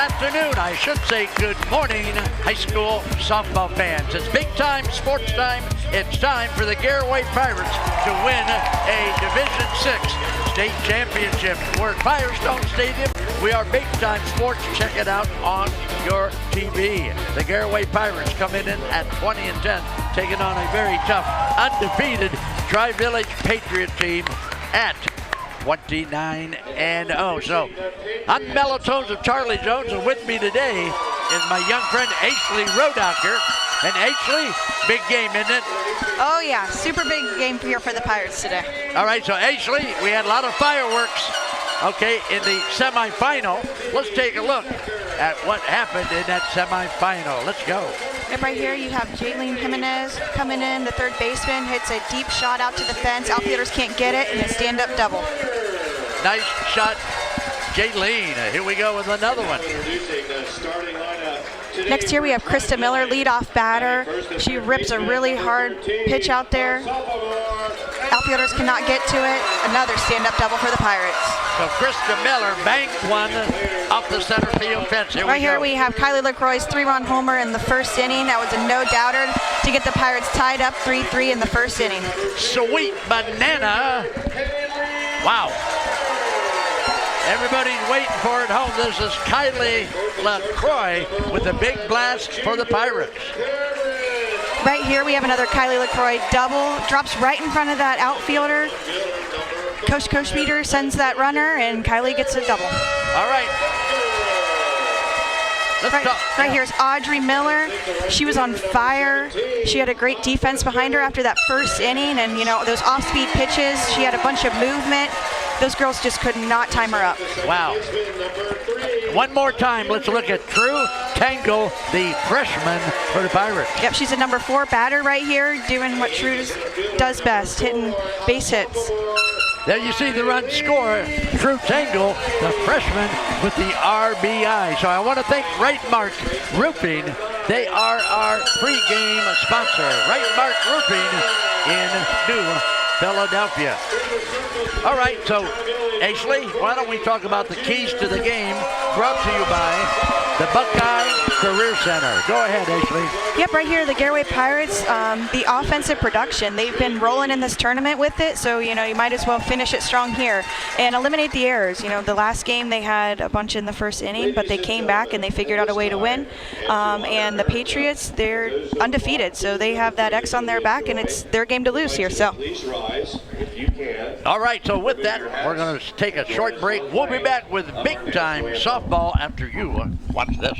afternoon, I should say good morning, high school softball fans. It's big time sports time. It's time for the Garaway Pirates to win a Division VI state championship. We're at Firestone Stadium. We are big time sports. Check it out on your TV. The Garaway Pirates coming in at 20-10, taking on a very tough, undefeated Tri-Village Patriots team at 29-0. So I'm the mellow tones of Charlie Jones, and with me today is my young friend Ashley Rodacker. And Ashley, big game, isn't it? Oh yeah, super big game here for the Pirates today. All right, so Ashley, we had a lot of fireworks, okay, in the semifinal. Let's take a look at what happened in that semifinal. Let's go. And right here you have Jaylene Jimenez coming in, the third baseman, hits a deep shot out to the fence. Outfielders can't get it, and a stand-up double. Nice shot, Jaylene. Here we go with another one. Next here we have Krista Miller, leadoff batter. She rips a really hard pitch out there. Outfielders cannot get to it. Another stand-up double for the Pirates. So Krista Miller banked one off the center field fence. Right here we have Kylie LaCroix's 3-run homer in the first inning. That was a no-doubter to get the Pirates tied up 3-3 in the first inning. Sweet banana. Wow. Everybody's waiting for it home. This is Kylie LaCroix with a big blast for the Pirates. Right here we have another Kylie LaCroix double. Drops right in front of that outfielder. Coach Peter sends that runner, and Kylie gets a double. All right. Right here's Audrey Miller. She was on fire. She had a great defense behind her after that first inning, and you know, those off-speed pitches, she had a bunch of movement. Those girls just could not time her up. Wow. One more time, let's look at True Tangle, the freshman for the Pirates. Yep, she's a number 4 batter right here, doing what True does best, hitting base hits. There you see the run score. True Tangle, the freshman with the RBI. So I want to thank Right Mark Roofing. They are our pregame sponsor. Right Mark Roofing in New Philadelphia. All right, so Ashley, why don't we talk about the keys to the game, brought to you by the Buckeye Career Center. Go ahead, Ashley. Yep, right here, the Garaway Pirates, the offensive production. They've been rolling in this tournament with it, so, you know, you might as well finish it strong here and eliminate the errors. You know, the last game they had a bunch in the first inning, but they came back and they figured out a way to win. And the Patriots, they're undefeated, so they have that X on their back, and it's their game to lose here, so. All right, so with that, we're going to take a short break. We'll be back with big-time softball after you watch this.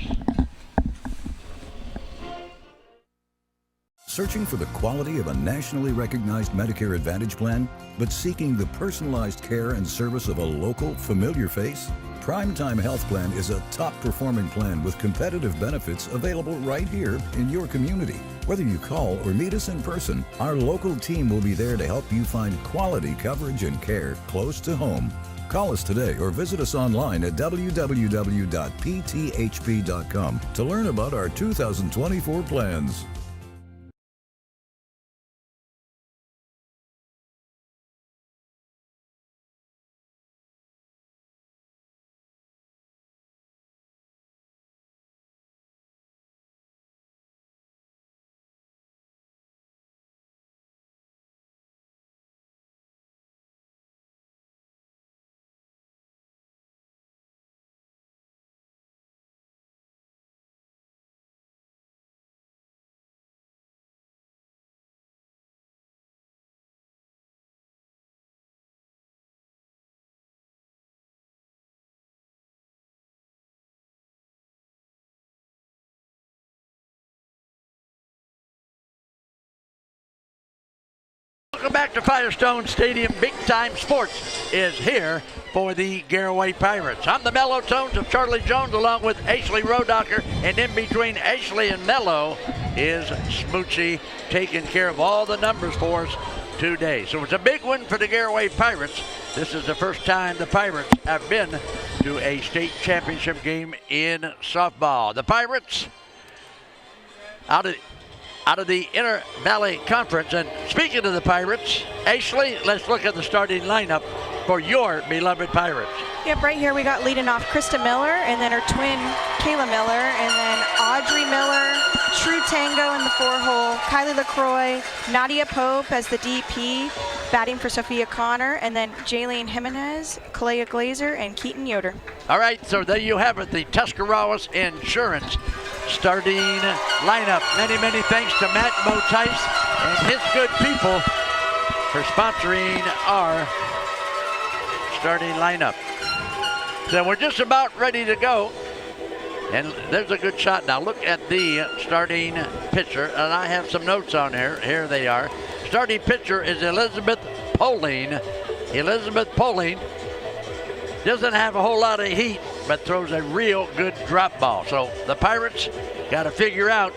Searching for the quality of a nationally recognized Medicare Advantage plan, but seeking the personalized care and service of a local, familiar face? Primetime Health Plan is a top-performing plan with competitive benefits available right here in your community. Whether you call or meet us in person, our local team will be there to help you find quality coverage and care close to home. Call us today or visit us online at www.pthp.com to learn about our 2024 plans. Welcome back to Firestone Stadium. Big Time Sports is here for the Garaway Pirates. I'm the mellow tones of Charlie Jones along with Ashley Rodacker, and in between Ashley and Mello is Smoochie, taking care of all the numbers for us today. So it's a big win for the Garaway Pirates. This is the first time the Pirates have been to a state championship game in softball. The Pirates out of the Inter Valley Conference. And speaking of the Pirates, Ashley, let's look at the starting lineup for your beloved Pirates? Yep, right here we got leading off Krista Miller, and then her twin Kayla Miller, and then Audrey Miller, True Tango in the 4-hole, Kylie LaCroix, Nadia Pope as the DP, batting for Sophia Connor, and then Jaylene Jimenez, Kalea Glazer, and Keaton Yoder. All right, so there you have it, the Tuscarawas Insurance starting lineup. Many, many thanks to Matt Motice and his good people for sponsoring our starting lineup. So we're just about ready to go. And there's a good shot. Now look at the starting pitcher, and I have some notes on here. Here they are. Starting pitcher is Elizabeth Poling. Elizabeth Poling doesn't have a whole lot of heat, but throws a real good drop ball. So the Pirates got to figure out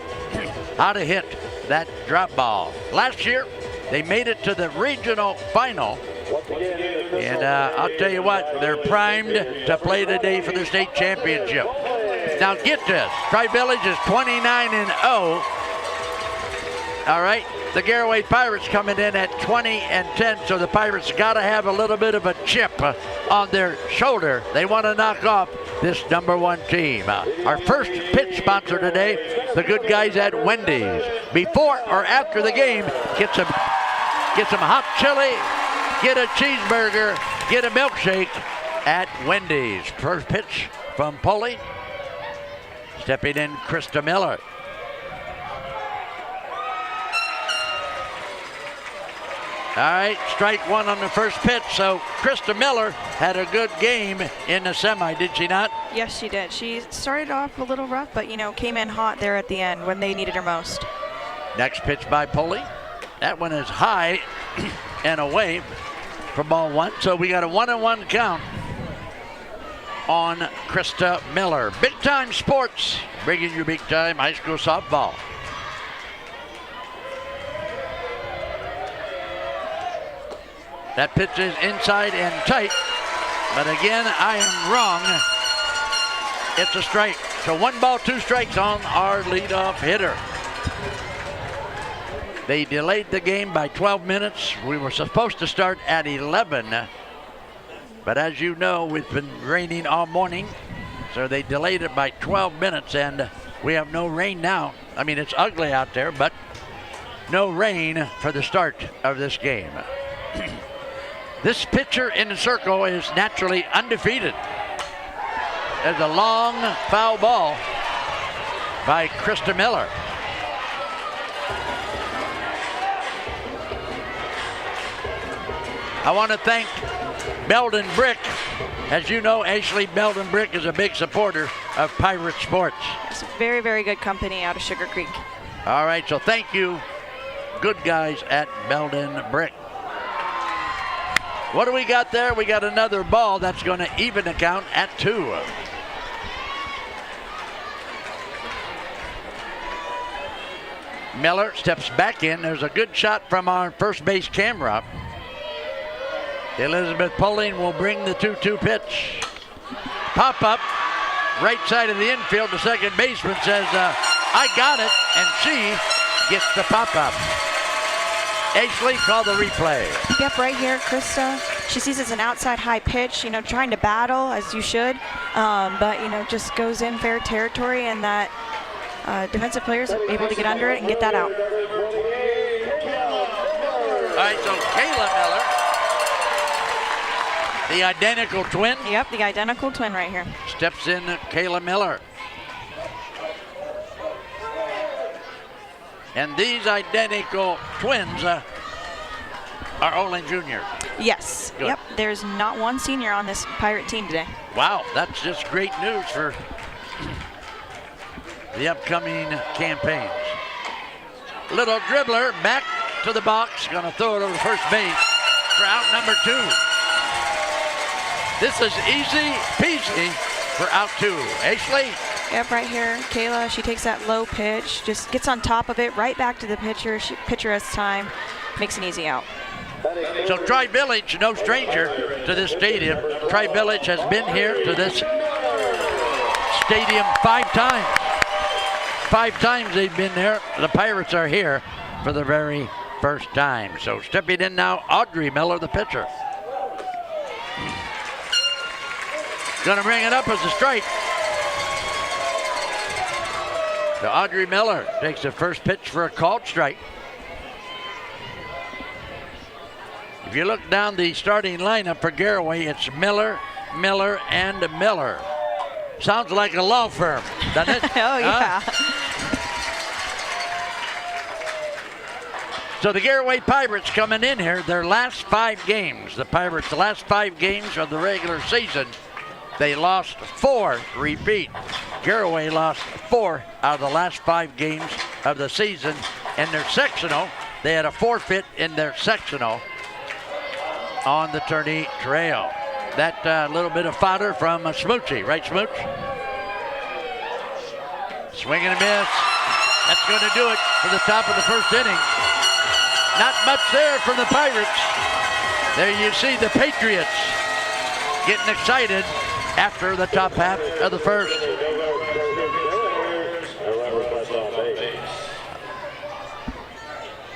how to hit that drop ball. Last year, they made it to the regional final. And I'll tell you what, they're primed to play today for the state championship. Now get this, Tri-Village is 29-0. All right, the Garaway Pirates coming in at 20-10, so the Pirates got to have a little bit of a chip on their shoulder. They want to knock off this #1 team. Our first pitch sponsor today, the good guys at Wendy's. Before or after the game, get some hot chili, get a cheeseburger, get a milkshake at Wendy's. First pitch from Polly. Stepping in, Krista Miller. All right, strike one on the first pitch. So Krista Miller had a good game in the semi, did she not? Yes, she did. She started off a little rough, but, came in hot there at the end when they needed her most. Next pitch by Polly. That one is high and away for ball one. So we got a 1-1 count on Krista Miller. Big Time Sports, bringing you big time high school softball. That pitch is inside and tight, but again, I am wrong. It's a strike. So 1 ball, 2 strikes on our leadoff hitter. They delayed the game by 12 minutes. We were supposed to start at 11. But as you know, it's been raining all morning, so they delayed it by 12 minutes, and we have no rain now. I mean, it's ugly out there, but no rain for the start of this game. This pitcher in the circle is naturally undefeated. There's a long foul ball by Krista Miller. I want to thank Belden Brick. As you know, Ashley Belden Brick is a big supporter of Pirate Sports. It's a very, very good company out of Sugar Creek. All right, so thank you, good guys at Belden Brick. What do we got there? We got another ball that's going to even the count at 2. Miller steps back in. There's a good shot from our first base camera. Elizabeth Poling will bring the 2-2 pitch. Pop up, right side of the infield. The second baseman says, I got it, and she gets the pop up. Ashley, call the replay. Yep, right here, Krista. She sees it's an outside high pitch, trying to battle, as you should, but, just goes in fair territory, and that defensive players are able to get under it and get that out. All right, so Kayla Miller, the identical twin. Yep, the identical twin right here. Steps in Kayla Miller. And these identical twins are Olin juniors. Yes. Good. Yep, there's not one senior on this Pirate team today. Wow, that's just great news for the upcoming campaigns. Little dribbler back to the box, gonna throw it over first base for out number 2. This is easy peasy for out 2. Ashley? Yep, right here, Kayla, she takes that low pitch, just gets on top of it, right back to the pitcher. Pitcher has time, makes an easy out. So Tri-Village, no stranger to this stadium. Tri-Village has been here to this stadium 5 times. 5 times they've been there. The Pirates are here for the very first time. So stepping in now, Audrey Miller, the pitcher. Going to bring it up as a strike. So Audrey Miller takes the first pitch for a called strike. If you look down the starting lineup for Garaway, it's Miller, Miller, and Miller. Sounds like a law firm, doesn't it? Oh, yeah. So the Garaway Pirates coming in here, their last 5 games. The Pirates' last 5 games of the regular season, they lost 4. Repeat, Garaway lost 4 out of the last 5 games of the season. In their sectional, they had a forfeit in their sectional on the tourney trail. That little bit of fodder from Smoochie, right, Smooch? Swing and a miss. That's going to do it for the top of the first inning. Not much there from the Pirates. There you see the Patriots getting excited after the top half of the first.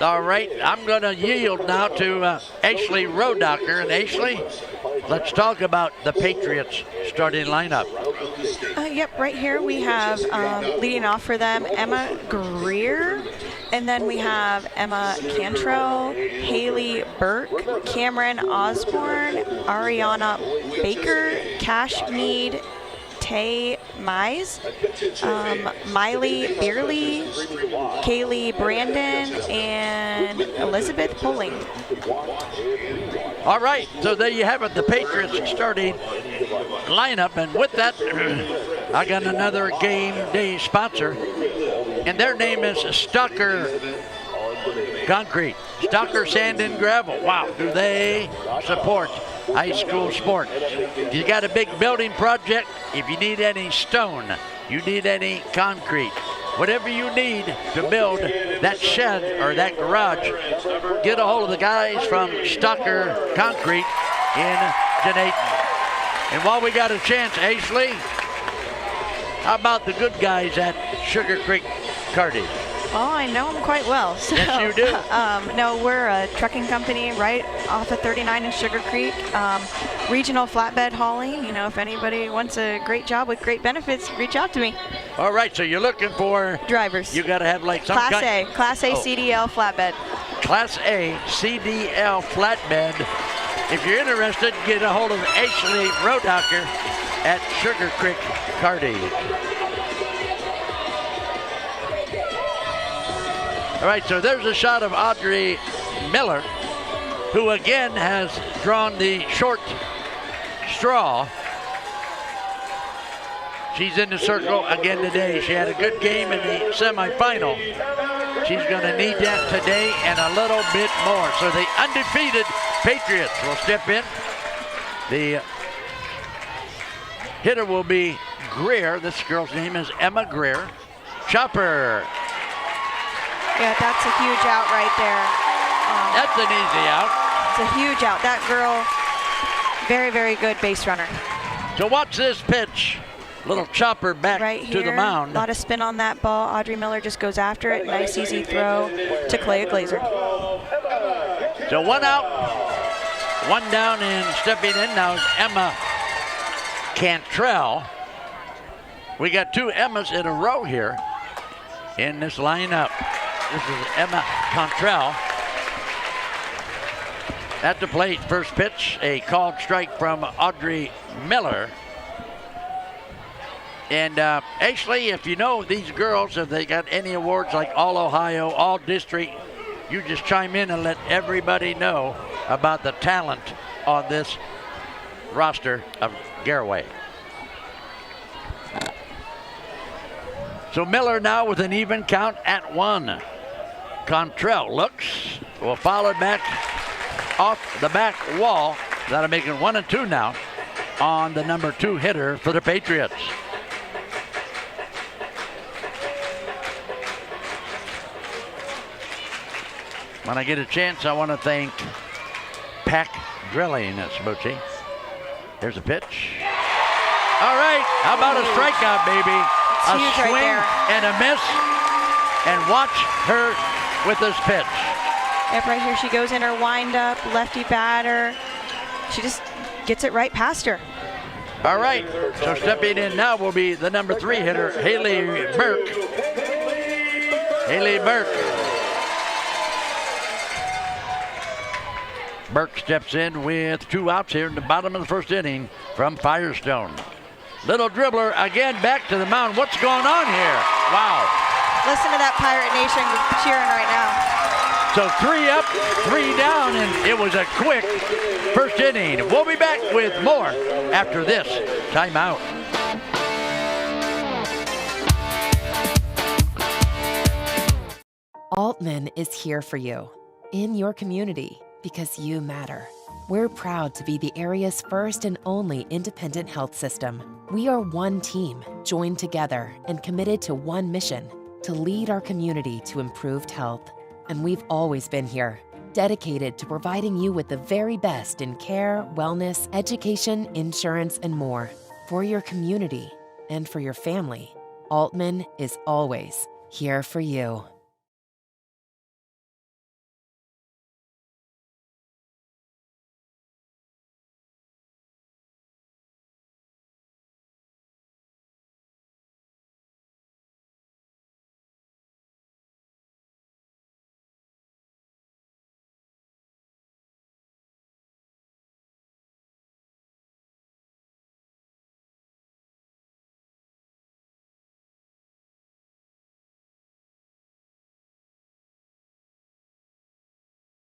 All right, I'm going to yield now to Ashley Rodocker. And Ashley, let's talk about the Patriots starting lineup. Yep, right here we have leading off for them Emma Greer, and then we have Emma Cantrell, Haley Burke, Cameron Osborne, Ariana Baker, Cash Mead, Tay Mize, Miley Beerley, Kaylee Brandon, and Elizabeth Pulling. All right, so there you have it, the Patriots starting lineup. And with that, I got another game day sponsor, and their name is Stocker Concrete. Stocker Sand and Gravel. Wow, do they support high school sports. If you got a big building project, if you need any stone, you need any concrete, whatever you need to build that shed or that garage, get a hold of the guys from Stocker Concrete in Denayton. And while we got a chance, Ashley, how about the good guys at Sugar Creek Cartage? Oh, I know them quite well. So, yes, you do. No, we're a trucking company right off of 39 in Sugar Creek. Regional flatbed hauling. You know, if anybody wants a great job with great benefits, reach out to me. All right, so you're looking for drivers. You got to have like some Class A CDL flatbed. Class A CDL flatbed. If you're interested, get a hold of Ashley Rodocker at Sugar Creek Cartage. All right, so there's a shot of Audrey Miller, who again has drawn the short straw. She's in the circle again today. She had a good game in the semifinal. She's going to need that today and a little bit more. So the undefeated Patriots will step in. The hitter will be Greer. This girl's name is Emma Greer. Chopper. Yeah, that's a huge out right there. That's an easy out. It's a huge out. That girl, very, very good base runner. So watch this pitch. Little chopper back right to the mound. A lot of spin on that ball. Audrey Miller just goes after it. Nice, easy throw to Clea Glazer. So 1 out, 1 down, and stepping in now is Emma Cantrell. We got 2 Emmas in a row here in this lineup. This is Emma Cantrell. At the plate, first pitch, a called strike from Audrey Miller. And Ashley, if you know these girls, if they got any awards like All Ohio, All District, you just chime in and let everybody know about the talent on this roster of Garaway. So Miller now with an even count at 1. Cantrell looks, will follow back off the back wall. That'll make it 1 and 2 now on the number 2 hitter for the Patriots. When I get a chance, I want to thank Pack Drilling at Smoochie. Here's a pitch. All right, how about a strikeout, baby? It's a huge swing right and a miss, and watch her with this pitch. Yep, right here she goes in her wind-up, lefty batter. She just gets it right past her. All right, so stepping in now will be the number 3 hitter, Haley Burke. Haley Burke. Burke steps in with 2 outs here in the bottom of the first inning from Firestone. Little dribbler again back to the mound. What's going on here? Wow. Listen to that Pirate Nation cheering right now. So 3 up, 3 down, and it was a quick first inning. We'll be back with more after this timeout. Altman is here for you, in your community, because you matter. We're proud to be the area's first and only independent health system. We are one team, joined together and committed to one mission, to lead our community to improved health. And we've always been here, dedicated to providing you with the very best in care, wellness, education, insurance, and more. For your community and for your family, Altman is always here for you.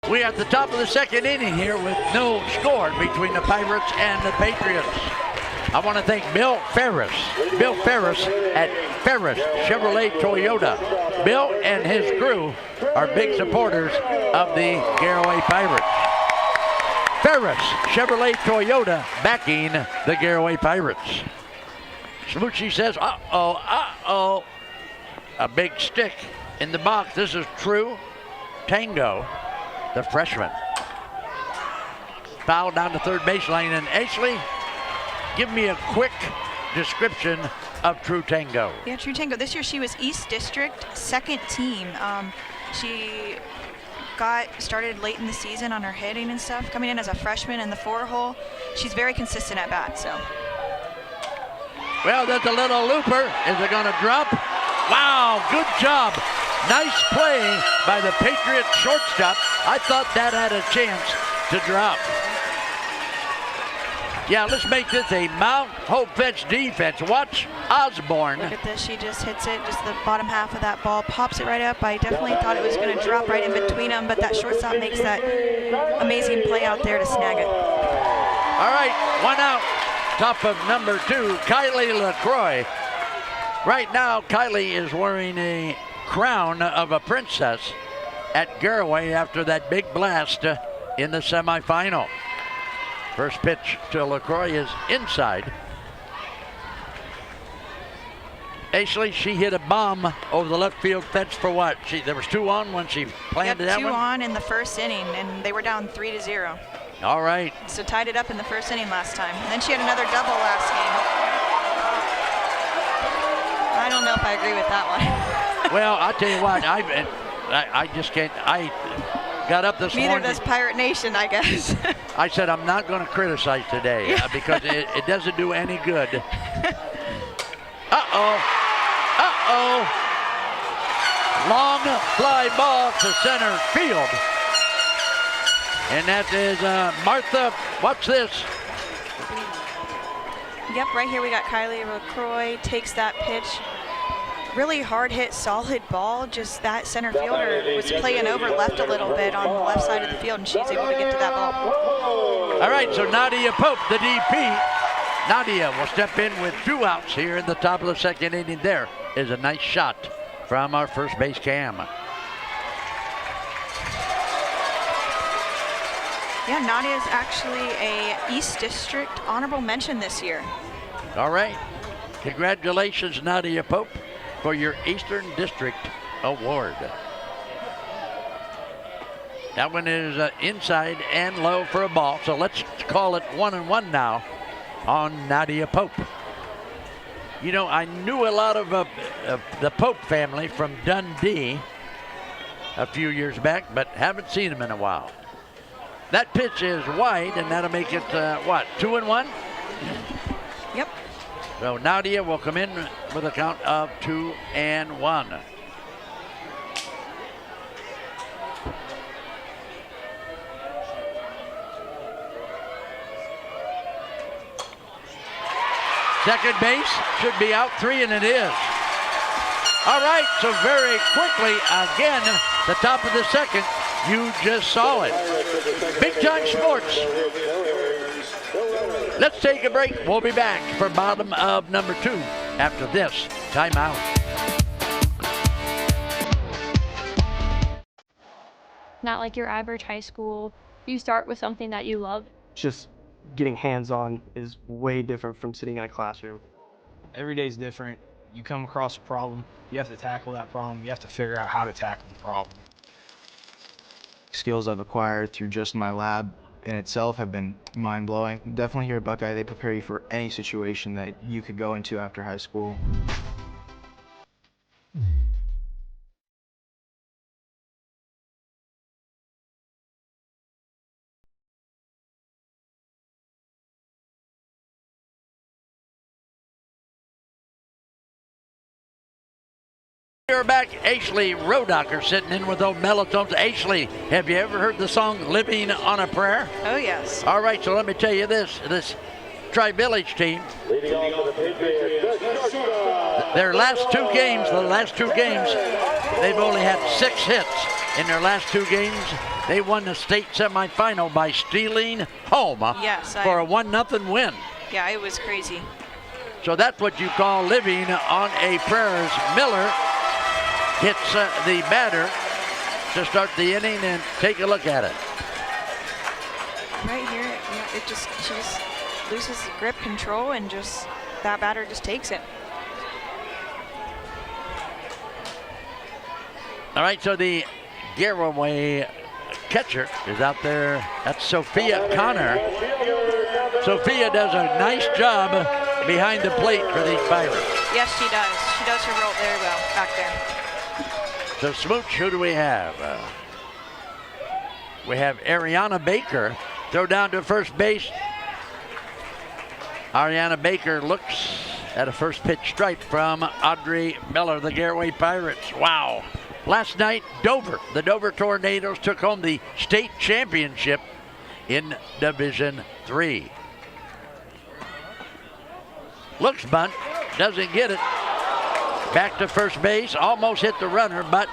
We are at the top of the second inning here with no score between the Pirates and the Patriots. I want to thank Bill Ferris at Ferris Chevrolet Toyota. Bill and his crew are big supporters of the Garaway Pirates. Ferris Chevrolet Toyota backing the Garaway Pirates. Smoochie says, uh-oh. A big stick in the box. This is True Tango, the freshman. Foul down the third baseline. And Ashley, give me a quick description of True Tango. Yeah, True Tango. This year she was East District, second team. She got started late in the season on her hitting and stuff, coming in as a freshman in the 4-hole. She's very consistent at bat, so. Well, that's a little looper. Is it gonna drop? Wow, good job. Nice play by the Patriots shortstop. I thought that had a chance to drop. Yeah, let's make this a Mount Hope Fetch defense. Watch Osborne. Look at this, she just hits it, just the bottom half of that ball, pops it right up. I definitely thought it was gonna drop right in between them, but that shortstop makes that amazing play out there to snag it. All right, 1 out. Top of number 2, Kylie LaCroix. Right now, Kylie is wearing a crown of a princess at Garaway after that big blast in the semifinal. First pitch to LaCroix is inside. Ashley, she hit a bomb over the left field fence for what? There was 2 on when she planted that one? 2 on in the first inning, and they were down 3-0. All right. So tied it up in the first inning last time. And then she had another double last game. I don't know if I agree with that one. Well, I'll tell you what, I just can't. I got up this morning. Neither does Pirate Nation, I guess. I said I'm not going to criticize today because it doesn't do any good. Uh-oh. Long fly ball to center field. And that is Martha. What's this? Yep, right here we got Kylie LaCroix takes that pitch. Really hard hit, solid ball. Just that center fielder was playing over left a little bit on the left side of the field, and she's able to get to that ball. All right, so Nadia Pope, the DP. Nadia will step in with 2 outs here in the top of the second inning. There is a nice shot from our first base cam. Yeah, Nadia's actually a East District honorable mention this year. All right. Congratulations, Nadia Pope, for your Eastern District Award. That one is inside and low for a ball, so let's call it 1-1 now on Nadia Pope. You know, I knew a lot of the Pope family from Dundee a few years back, but haven't seen them in a while. That pitch is wide, and that'll make it, what, 2-1? So Nadia will come in with a count of 2-1. Second base should be out 3, and it is. All right, so very quickly, again, the top of the second, you just saw it. Big Time Sports. Let's take a break. We'll be back for bottom of number 2 after this timeout. Not like your average high school. You start with something that you love. Just getting hands-on is way different from sitting in a classroom. Every day is different. You come across a problem, you have to tackle that problem, you have to figure out how to tackle the problem. Skills I've acquired through just my lab in itself have been mind-blowing. Definitely here at Buckeye, they prepare you for any situation that you could go into after high school. We're back. Ashley Rodocker sitting in with those Melatones. Ashley, have you ever heard the song Living on a Prayer? Oh, yes. All right, so let me tell you this. This Tri-Village team, their last two games, they've only had 6 hits in their last 2 games. They won the state semifinal by stealing home for a 1-0 win. Yeah, it was crazy. So that's what you call living on a prayer. Miller hits the batter to start the inning, and take a look at it. Right here, she just loses grip control, and that batter just takes it. All right, so the Garaway catcher is out there. That's Sophia Connor. Sophia does a nice job behind the plate for these Pirates. Yes, she does. She does her role very well back there. So Smooch, who do we have? We have Ariana Baker. Throw down to first base. Ariana Baker looks at a first pitch strike from Audrey Miller, the Garaway Pirates. Wow. Last night, the Dover Tornadoes took home the state championship in Division III. Looks bunt, doesn't get it. Back to first base, almost hit the runner, but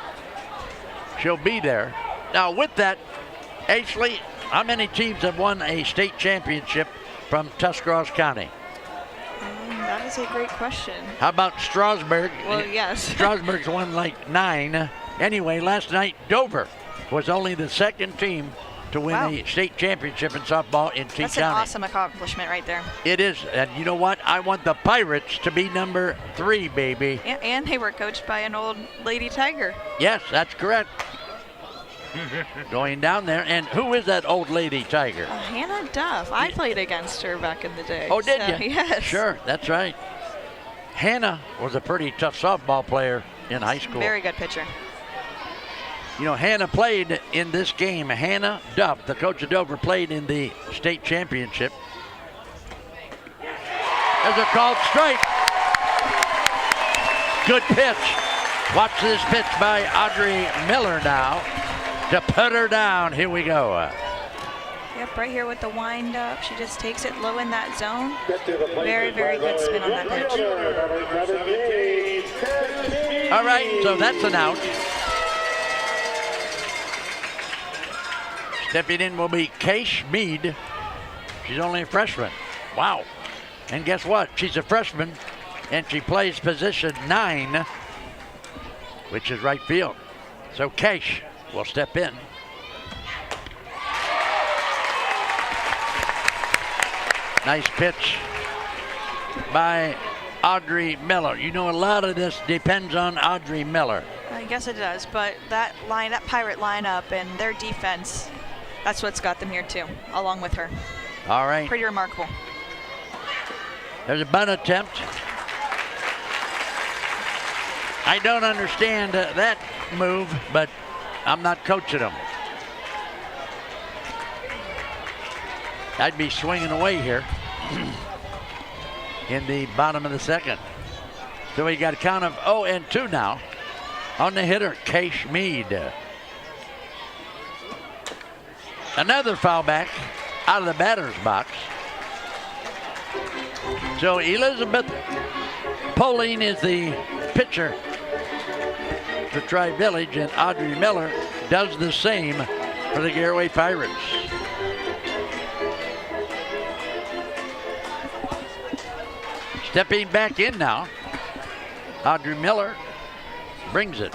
she'll be there. Now with that, Ashley, how many teams have won a state championship from Tuscarawas County? That is a great question. How about Strasburg? Well, yes. Strasburg's won like 9. Anyway, last night, Dover was only the second team to win a state championship in softball in T County. That's an awesome accomplishment right there. It is, and you know what? I want the Pirates to be number 3, baby. Yeah, and they were coached by an old lady Tiger. Yes, that's correct. Going down there, and who is that old lady Tiger? Hannah Duff. I played against her back in the day. Oh, did you? Yes. Sure, that's right. Hannah was a pretty tough softball player in high school. Very good pitcher. You know, Hannah played in this game. Hannah Duff, the coach of Dover, played in the state championship. There's a called strike. Good pitch. Watch this pitch by Audrey Miller now to put her down. Here we go. Yep, right here with the wind up. She just takes it low in that zone. Very, very good spin on that pitch. All right, so that's an out. Stepping in will be Keish Mead. She's only a freshman. Wow. And guess what? She's a freshman, and she plays position 9, which is right field. So Keish will step in. Nice pitch by Audrey Miller. You know, a lot of this depends on Audrey Miller. I guess it does, but that Pirate lineup and their defense, that's what's got them here too, along with her. All right. Pretty remarkable. There's a bunt attempt. I don't understand that move, but I'm not coaching them. I'd be swinging away here. in the bottom of the second. So we got a count of 0-2 now on the hitter, Kay Mead. Another foul back out of the batter's box. So Elizabeth Poling is the pitcher for Tri-Village, and Audrey Miller does the same for the Garaway Pirates. Stepping back in now, Audrey Miller brings it.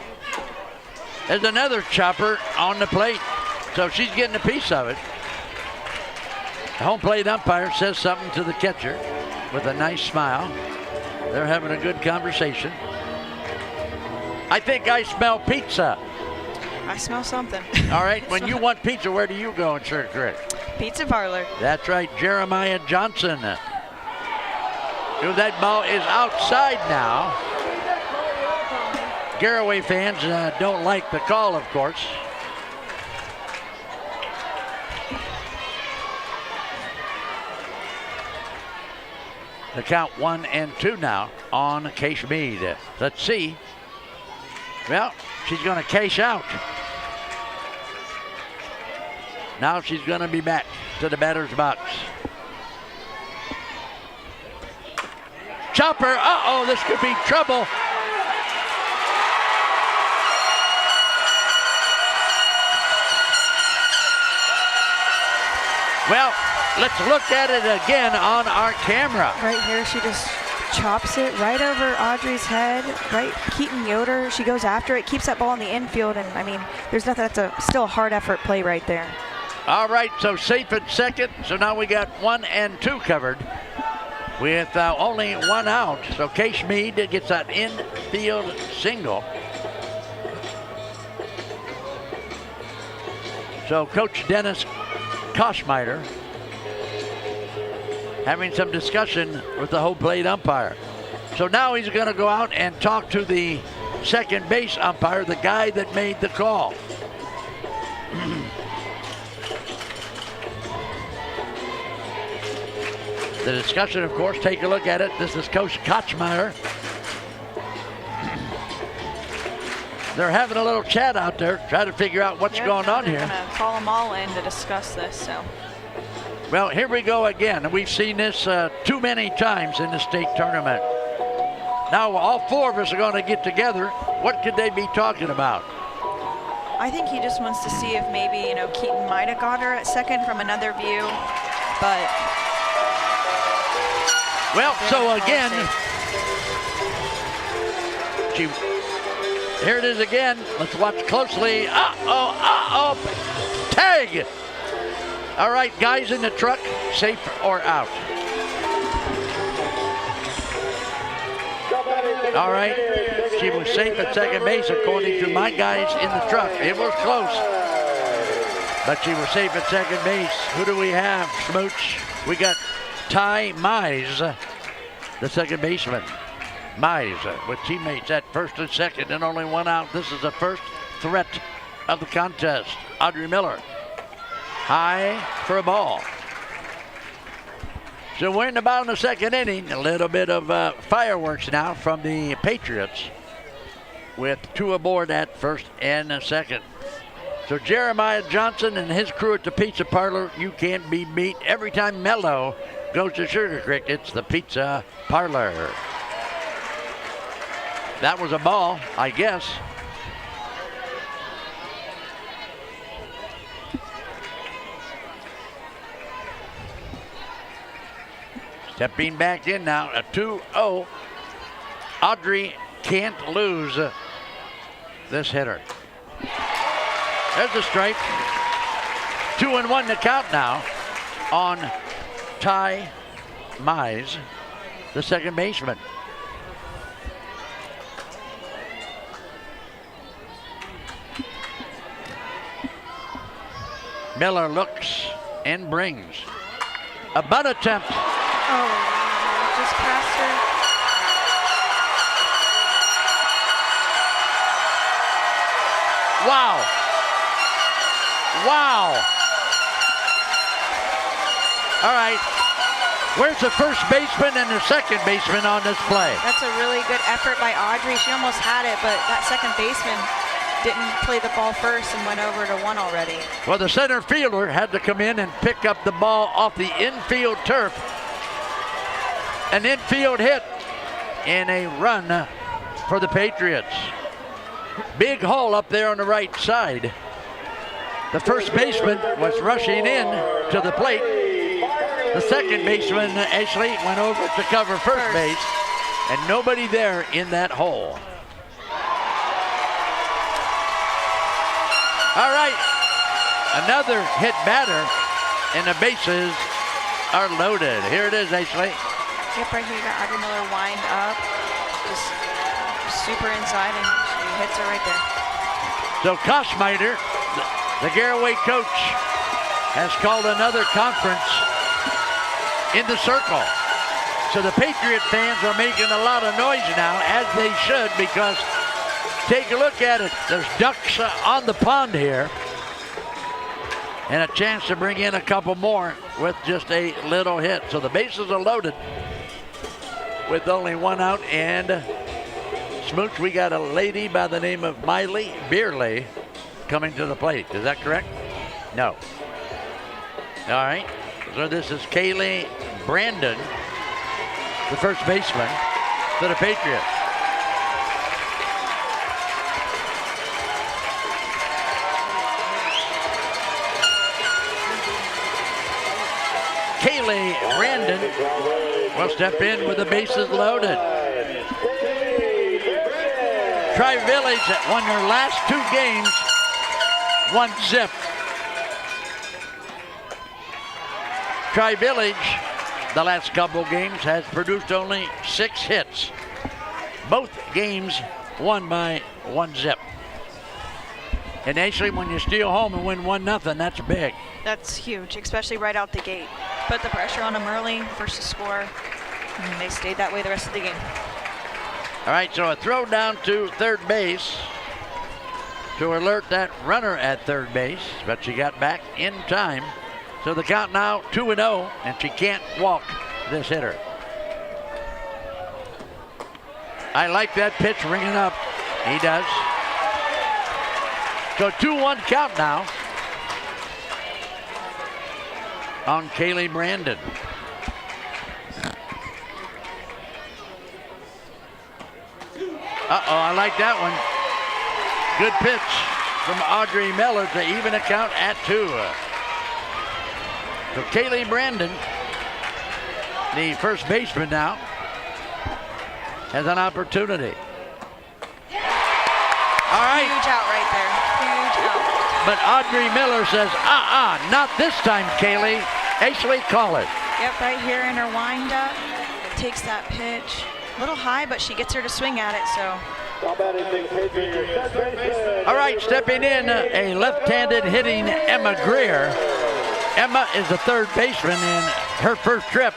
There's another chopper on the plate, so she's getting a piece of it. The home plate umpire says something to the catcher with a nice smile. They're having a good conversation. I think I smell pizza. I smell something. All right, when you want pizza, where do you go in Sugar Creek? Pizza parlor. That's right, Jeremiah Johnson. That ball is outside now. Garaway fans don't like the call, of course. The count 1-2 now on Kay Mead. Let's see. Well, she's going to cash out. Now she's going to be back to the batter's box. Chopper, uh-oh, this could be trouble. Well, let's look at it again on our camera. Right here, she just chops it right over Audrey's head, right? Keaton Yoder, she goes after it, keeps that ball in the infield, and I mean, there's nothing, that's still a hard effort play right there. All right, so safe at second. So now we got 1-2 covered with only one out. So Kay Mead gets that infield single. So Coach Dennis Koschmeider having some discussion with the home plate umpire. So now he's going to go out and talk to the second base umpire, the guy that made the call. The discussion, of course, take a look at it. This is Coach Koschmeider. They're having a little chat out there, trying to figure out what's going on here. They're going to call them all in to discuss this, so. Well, here we go again. We've seen this too many times in the state tournament. Now all four of us are going to get together. What could they be talking about? I think he just wants to see if maybe, you know, Keaton might have got her at second from another view, but. Well, so again, here it is again. Let's watch closely. Uh-oh. Tag. All right, guys in the truck, safe or out? All right, she was safe at second base according to my guys in the truck. It was close, but she was safe at second base. Who do we have, Smooch? We got Ty Mize, the second baseman. Mize with teammates at first and second and only one out. This is the first threat of the contest. Audrey Miller. High for a ball. So we're in the bottom of the second inning. A little bit of fireworks now from the Patriots with two aboard at first and second. So Jeremiah Johnson and his crew at the Pizza Parlor, you can't be beat. Every time Mello goes to Sugar Creek, it's the Pizza Parlor. That was a ball, I guess. Stepping back in now, a 2-0. Audrey can't lose this hitter. There's a strike. 2-1 to count now on Ty Mize, the second baseman. Miller looks and brings. A bunt attempt. Oh, just passed her. Wow. Wow. All right. Where's the first baseman and the second baseman on this play? That's a really good effort by Audrey. She almost had it, but that second baseman didn't play the ball first and went over to one already. Well, the center fielder had to come in and pick up the ball off the infield turf. An infield hit and a run for the Patriots. Big hole up there on the right side. The first baseman was rushing in to the plate. The second baseman, Ashley, went over to cover first base, and nobody there in that hole. All right, another hit batter, and the bases are loaded. Here it is, Ashley. Yep, right here you got Audrey Miller wind up, just super inside, and she hits her right there. So Koschmeider, the Garaway coach, has called another conference in the circle. So the Patriot fans are making a lot of noise now, as they should, because take a look at it. There's ducks on the pond here, and a chance to bring in a couple more with just a little hit. So the bases are loaded with only one out. And Smooch, we got a lady by the name of Miley Beerley coming to the plate. Is that correct? No. All right. So this is Kaylee Brandon, the first baseman for the Patriots. Kaylee Brandon will step in with the bases loaded. Tri-Village won their last 2 games, 1-0. Tri-Village, the last couple games, has produced only 6 hits. Both games won by 1-0. And actually, when you steal home and win 1-0, that's big. That's huge, especially right out the gate. Put the pressure on them early, first to score, and they stayed that way the rest of the game. All right, so a throw down to third base to alert that runner at third base, but she got back in time. So the count now 2-0, and she can't walk this hitter. I like that pitch ringing up. He does. So 2-1 count now on Kaylee Brandon. Uh-oh, I like that one. Good pitch from Audrey Miller to even a count at 2. So Kaylee Brandon, the first baseman now, has an opportunity. All right. Huge out right there. Huge out. But Audrey Miller says, not this time, Kaylee. Ashley, call it. Yep, right here in her windup. Takes that pitch. A little high, but she gets her to swing at it, so. All right, stepping in, a left-handed hitting Emma Greer. Emma is the third baseman in her first trip.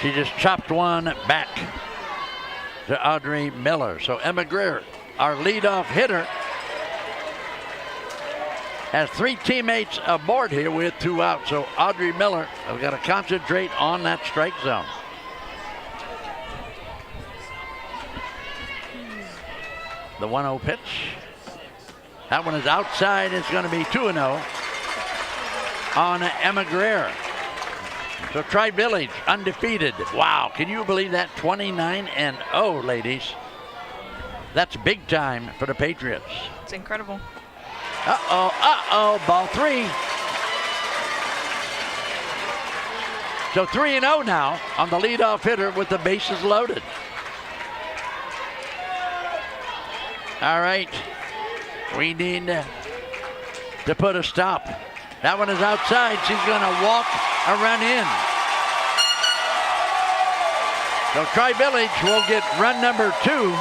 She just chopped one back to Audrey Miller. So Emma Greer, our leadoff hitter, has 3 teammates aboard here with 2 outs. So Audrey Miller has got to concentrate on that strike zone. The 1-0 pitch. That one is outside. It's going to be 2-0 on Emma Greer. So Tri-Village undefeated. Wow, can you believe that? 29-0, ladies. That's big time for the Patriots. It's incredible. Ball 3. So 3-0 now on the leadoff hitter with the bases loaded. All right, we need to put a stop. That one is outside. She's going to walk a run in. So Tri-Village will get run number 2.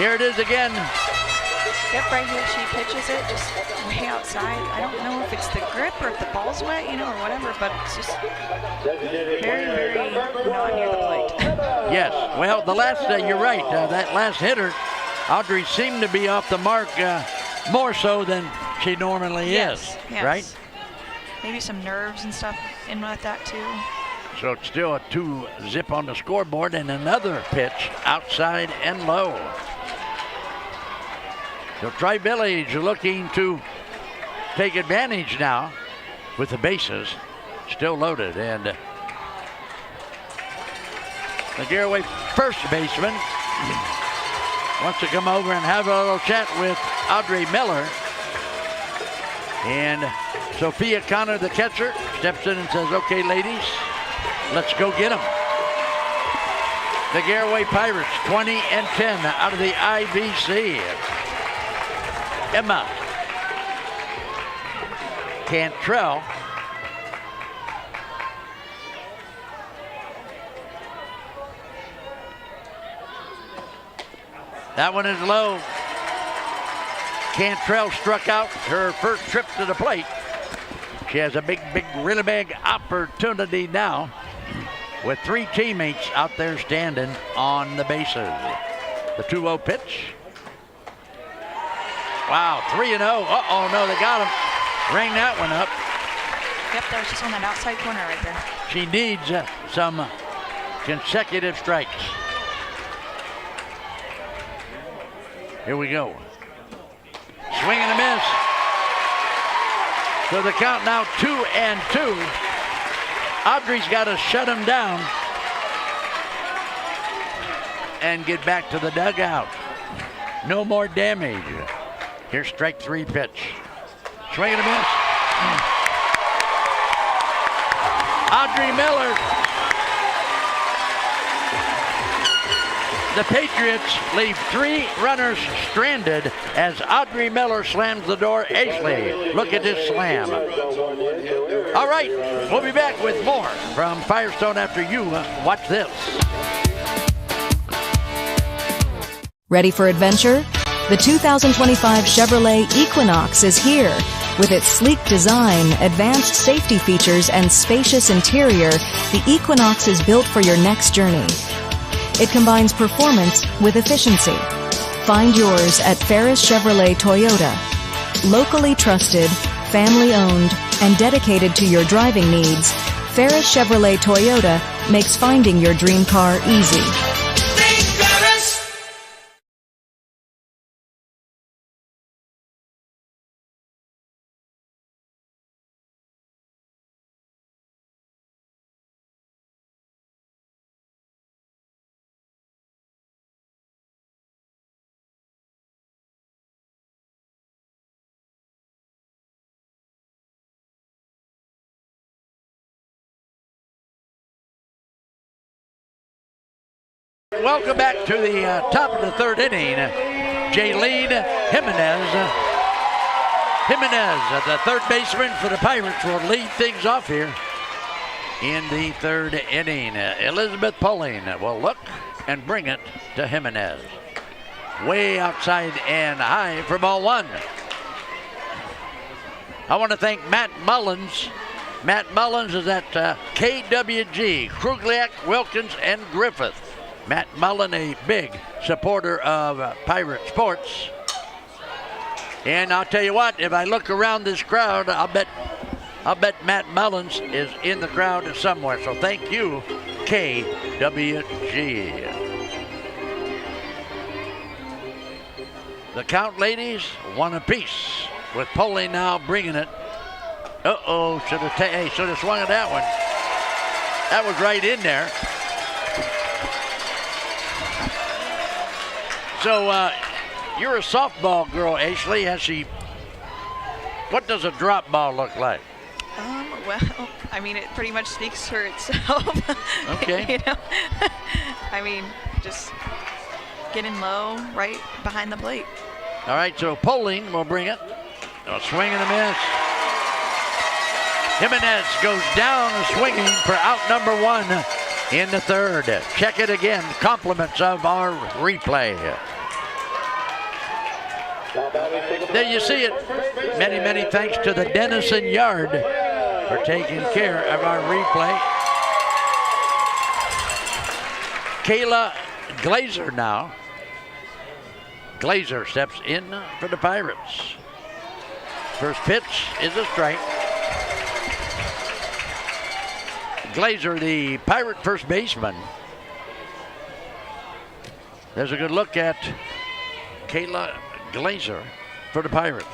Here it is again. Yep, right here she pitches it just way outside. I don't know if it's the grip or if the ball's wet, or whatever, but it's just very, very not near the plate. Yes, well, the last, you're right, that last hitter, Audrey seemed to be off the mark more so than she normally is, Yes. right? maybe some nerves and stuff in with that too. So it's still a 2-zip on the scoreboard, and another pitch outside and low. So Tri-Village looking to take advantage now with the bases still loaded. And the Garaway first baseman wants to come over and have a little chat with Audrey Miller. And Sophia Connor, the catcher, steps in and says, okay, ladies, let's go get them. The Garaway Pirates 20-10 out of the IVC. Emma Cantrell that one is low. Cantrell struck out her first trip to the plate. She has a really big opportunity now with 3 teammates out there standing on the bases. The 2-0 pitch. Wow, 3-0. Uh-oh, no, they got him. Rang that one up. Yep, that was just on that outside corner right there. She needs some consecutive strikes. Here we go. Swing and a miss. So the count now 2-2. Audrey's got to shut him down and get back to the dugout. No more damage. Here's strike 3 pitch. Swing and a miss. Audrey Miller. The Patriots leave 3 runners stranded as Audrey Miller slams the door. Ashley, look at this slam. All right, we'll be back with more from Firestone after you watch this. Ready for adventure? The 2025 Chevrolet Equinox is here. With its sleek design, advanced safety features, and spacious interior, the Equinox is built for your next journey. It combines performance with efficiency. Find yours at Ferris Chevrolet Toyota. Locally trusted, family-owned, and dedicated to your driving needs, Ferris Chevrolet Toyota makes finding your dream car easy. Welcome back to the top of the 3rd inning. Jaylene Jimenez, the 3rd baseman for the Pirates, will lead things off here in the 3rd inning. Elizabeth Pulling will look and bring it to Jimenez. Way outside and high for ball 1. I want to thank Matt Mullins. Matt Mullins is at KWG, Krugliak, Wilkins, and Griffith. Matt Mullen, a big supporter of Pirate sports. And I'll tell you what, if I look around this crowd, I'll bet Matt Mullins is in the crowd somewhere. So thank you, KWG. The count, ladies, 1 apiece. With Poley now bringing it. Uh-oh, should have swung at that one. That was right in there. So you're a softball girl, Ashley. What does a drop ball look like? Well, I mean, it pretty much speaks for itself. Okay. You know? I mean, just getting low right behind the plate. All right, so Poling will bring it. A swing and a miss. Jimenez goes down swinging for out number 1 in the 3rd. Check it again. Compliments of our replay. There you see it. Many, many thanks to the Dennison Yard for taking care of our replay. Kayla Glazer now. Glazer steps in for the Pirates. First pitch is a strike. Glazer, the Pirate first baseman. There's a good look at Kayla Glazer for the Pirates.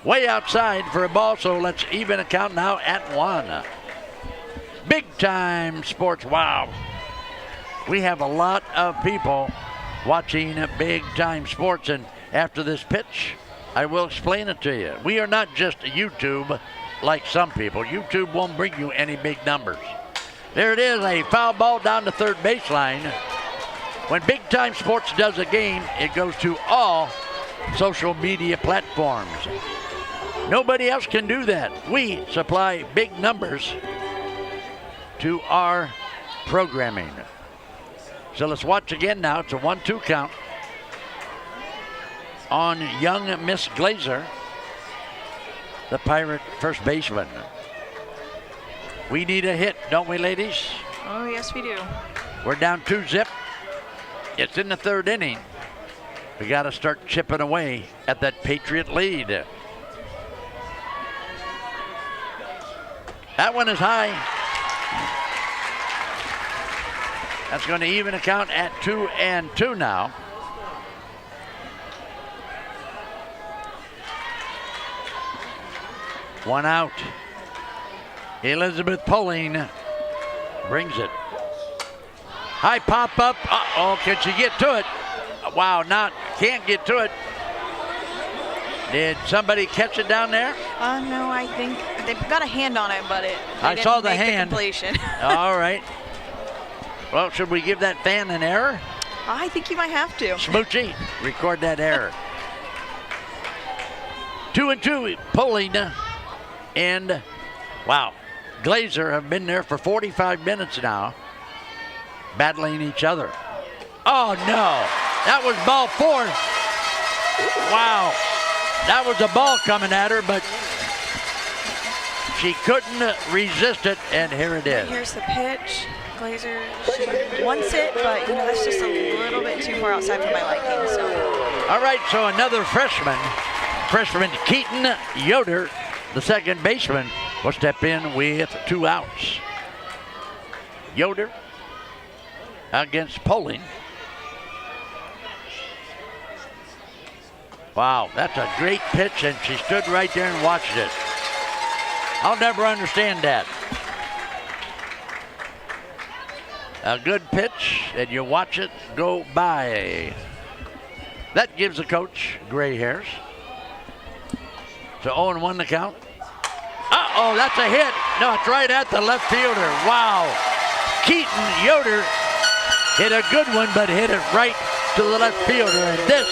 Way outside for a ball, so let's even a count now at 1. Big time sports. Wow. We have a lot of people watching big time sports, and after this pitch, I will explain it to you. We are not just YouTube like some people. YouTube won't bring you any big numbers. There it is, a foul ball down the third baseline. When Big Time Sports does a game, it goes to all social media platforms. Nobody else can do that. We supply big numbers to our programming. So let's watch again now. It's a 1-2 count on young Miss Glazer, the Pirate first baseman. We need a hit, don't we, ladies? Oh, yes, we do. We're down 2-0. It's in the third inning. We got to start chipping away at that Patriot lead. That one is high. That's going to even a count at 2-2 now. One out. Elizabeth Pulling brings it. High pop up. Uh-oh, can she get to it? Wow, can't get to it. Did somebody catch it down there? No, I think they've got a hand on it, but I saw the hand. Completion. All right. Well, should we give that fan an error? I think you might have to. Smoochie, record that error. 2-2, Pulling, and wow, Glazer have been there for 45 minutes now, battling each other. Oh no, that was ball 4. Wow, that was a ball coming at her, but she couldn't resist it, and here it is. Here's the pitch. Glazer, she wants it, but that's just a little bit too far outside for my liking. So. All right, so another freshman Keaton Yoder, the second baseman, will step in with 2 outs. Yoder against Pulling. Wow, that's a great pitch, and she stood right there and watched it. I'll never understand that. A good pitch, and you watch it go by. That gives the coach gray hairs. So 0-1 the count. Uh-oh, that's a hit. No, it's right at the left fielder. Wow. Keaton Yoder hit a good one, but hit it right to the left fielder. And this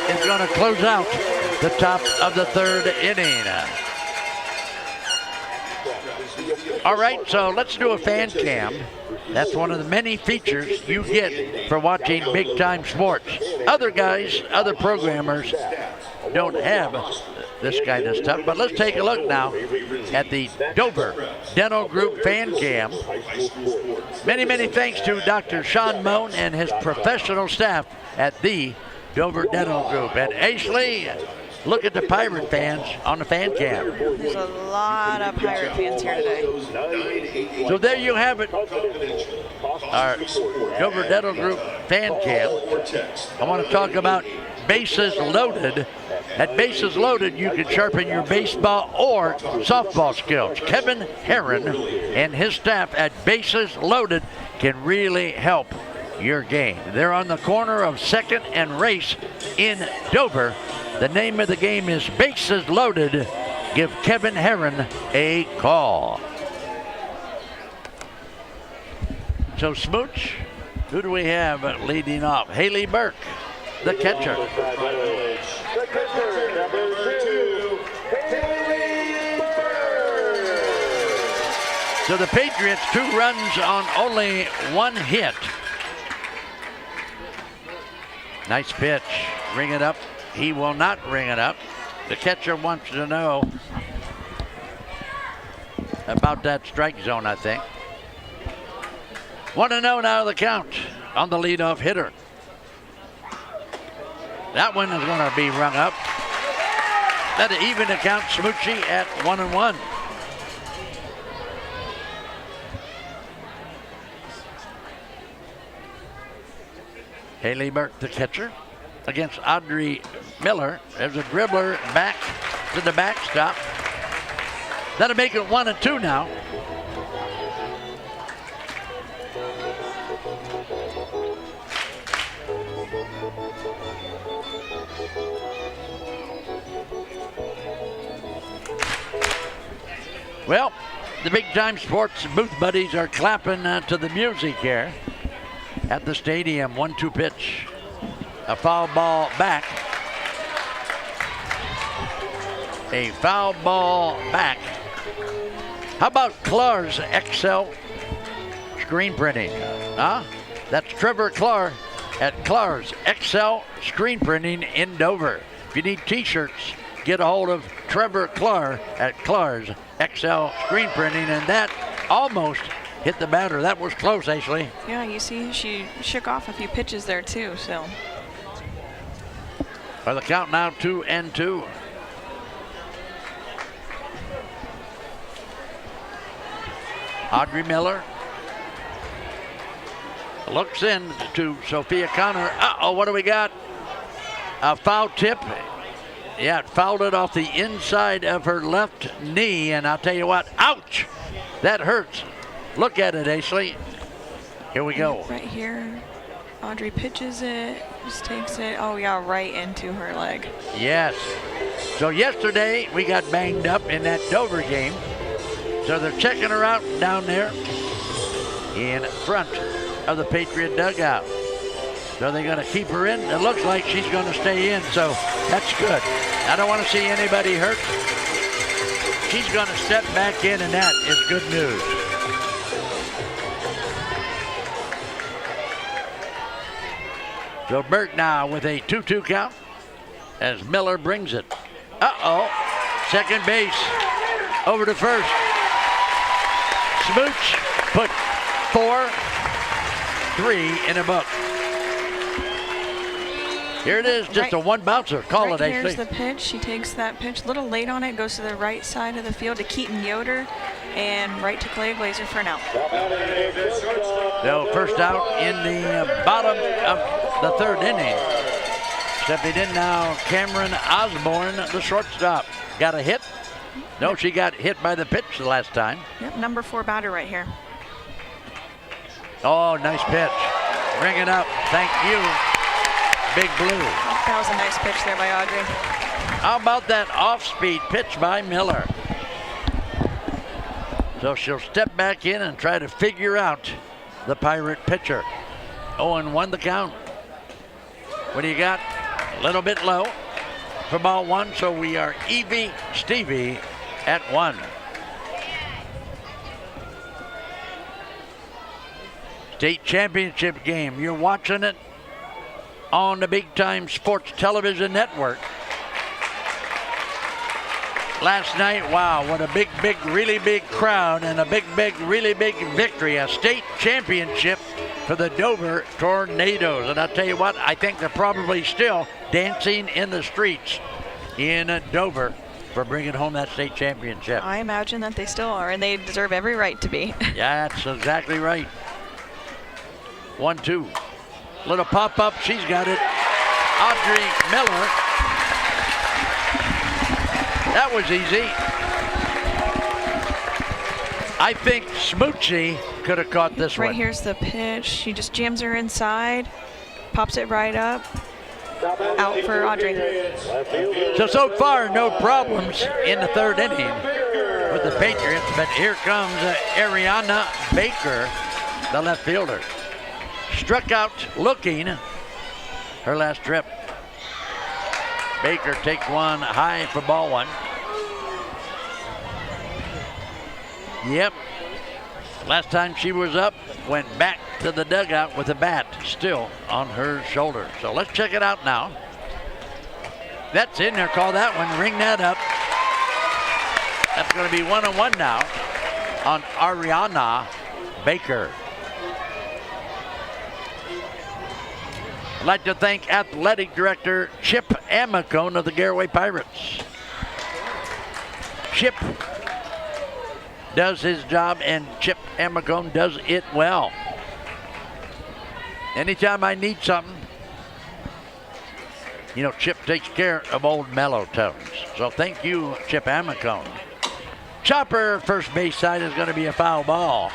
is going to close out the top of the third inning. All right, so let's do a fan cam. That's one of the many features you get for watching big time sports. Other guys, other programmers don't have this kind of stuff, but let's take a look now at the Dover Dental Group fan cam. Many, many thanks to Dr. Sean Moan and his professional staff at the Dover Dental Group. And Ashley, look at the Pirate fans on the fan cam. There's a lot of Pirate fans here today. So there you have it. Our Dover Dental Group fan cam. I want to talk about bases loaded. At bases loaded, you can sharpen your baseball or softball skills. Kevin Herron and his staff at Bases Loaded can really help your game. They're on the corner of 2nd and Race in Dover. The name of the game is Bases Loaded. Give Kevin Herron a call. So Smooch, who do we have leading off? Haley Burke, the catcher. The catcher, number 2, Haley Burke. So the Patriots 2 runs on only 1 hit. Nice pitch. Ring it up. He will not ring it up. The catcher wants to know about that strike zone, I think. 1-0 now the count on the leadoff hitter. That one is going to be rung up. That'll even the count, Smoochie, at 1-1. Haley Burke, the catcher, against Audrey Miller. There's a dribbler back to the backstop. That'll make it 1-2 now. Well, the Big Time Sports booth buddies are clapping to the music here at the stadium. 1-2 pitch. A foul ball back. A foul ball back. How about Clar's XL screen printing? Huh? That's Trevor Clar at Clar's XL screen printing in Dover. If you need t-shirts, get a hold of Trevor Clar at Clar's XL screen printing, and that almost hit the batter. That was close, Ashley. Yeah, you see, she shook off a few pitches there too, so. By the count now, 2-2. Audrey Miller looks in to Sophia Connor. Uh-oh, what do we got? A foul tip. Yeah, it fouled it off the inside of her left knee, and I'll tell you what, ouch! That hurts. Look at it, Ashley. Here we go. Right here, Audrey pitches it, just takes it, oh yeah, right into her leg. Yes. So yesterday, we got banged up in that Dover game. So they're checking her out down there in front of the Patriot dugout. So they're going to keep her in. It looks like she's going to stay in, so that's good. I don't want to see anybody hurt. She's going to step back in, and that is good news. So Burt now with a 2-2 count as Miller brings it. Uh-oh. Second base. Over to first. Smooch put 4-3 in a book. Here it is, just a one bouncer. Call it, Ashley. Here's the pitch. She takes that pitch a little late on it, goes to the right side of the field to Keaton Yoder, and right to Clay Glazer for an out. So first out in the bottom of the third inning. Stepping in now, Cameron Osborne, the shortstop. Got a hit? No, she got hit by the pitch the last time. Yep, number 4 batter right here. Oh, nice pitch. Bring it up. Thank you, Big Blue. That was a nice pitch there by Audrey. How about that off-speed pitch by Miller? So she'll step back in and try to figure out the Pirate pitcher. 0-1 the count. What do you got? A little bit low for ball one, so we are Evie Stevie at 1. State championship game. You're watching it on the Big Time Sports Television Network. Last night, wow, what a big, really big crowd and a big, really big victory. A state championship for the Dover Tornadoes. And I'll tell you what, I think they're probably still dancing in the streets in Dover for bringing home that state championship. I imagine that they still are, and they deserve every right to be. Yeah, that's exactly right. 1-2. Little pop-up, she's got it. Audrey Miller. That was easy. I think Smoochie could have caught this one. Right here's the pitch. She just jams her inside, pops it right up. Out for Audrey. So far, no problems in the third inning with the Patriots, but here comes Ariana Baker, the left fielder. Struck out looking her last trip. Baker takes one high for ball one. Yep. Last time she was up, went back to the dugout with a bat still on her shoulder. So let's check it out now. That's in there. Call that one. Ring that up. That's going to be 1-1 now on Ariana Baker. I'd like to thank Athletic Director Chip Amicone of the Garaway Pirates. Chip does his job, and Chip Amicone does it well. Anytime I need something, you know, Chip takes care of old Mellow Tones. So thank you, Chip Amicone. Chopper, first base side, is going to be a foul ball.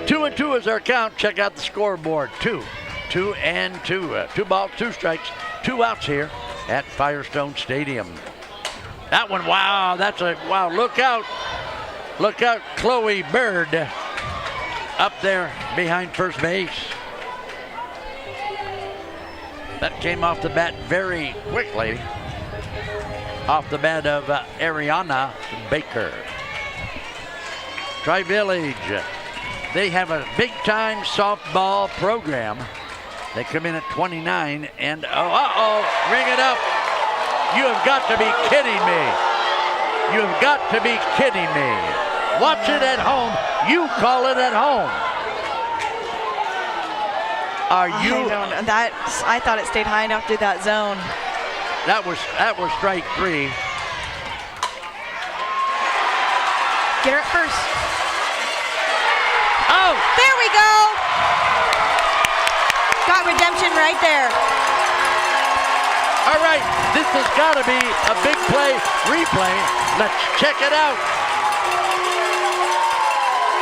Two and two is our count. Check out the scoreboard. 2 and 2. 2 balls, 2 strikes, 2 outs here at Firestone Stadium. That one, wow, that's a, wow, look out. Look out, Chloe Bird up there behind first base. That came off the bat very quickly. Off the bat of Ariana Baker. Tri-Village, they have a big-time softball program. They come in at 29 and, ring it up. You have got to be kidding me. You have got to be kidding me. Watch it at home. You call it at home. Are you? I thought it stayed high enough through that zone. That was strike 3. Get her at first. Oh! There we go. Got redemption right there. All right, this has got to be a big play replay. Let's check it out.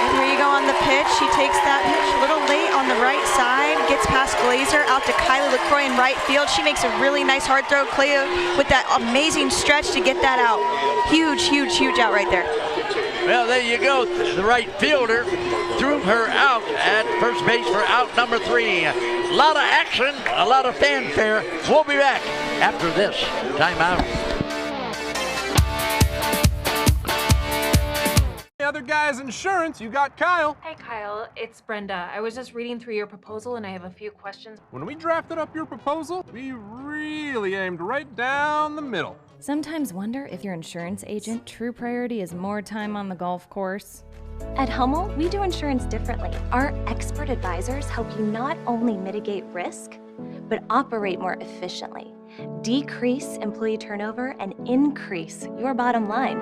And here you go on the pitch. She takes that pitch a little late on the right side, gets past Glazer, out to Kylie LaCroix in right field. She makes a really nice hard throw. Cleo with that amazing stretch to get that out. Huge, huge, huge out right there. Well, there you go. The right fielder threw her out at first base for out number 3. A lot of action, a lot of fanfare. We'll be back after this timeout. The other guy's insurance, you got Kyle. Hey Kyle, it's Brenda. I was just reading through your proposal and I have a few questions. When we drafted up your proposal, we really aimed right down the middle. Sometimes wonder if your insurance agent true priority is more time on the golf course. At Hummel, we do insurance differently. Our expert advisors help you not only mitigate risk, but operate more efficiently, decrease employee turnover, and increase your bottom line.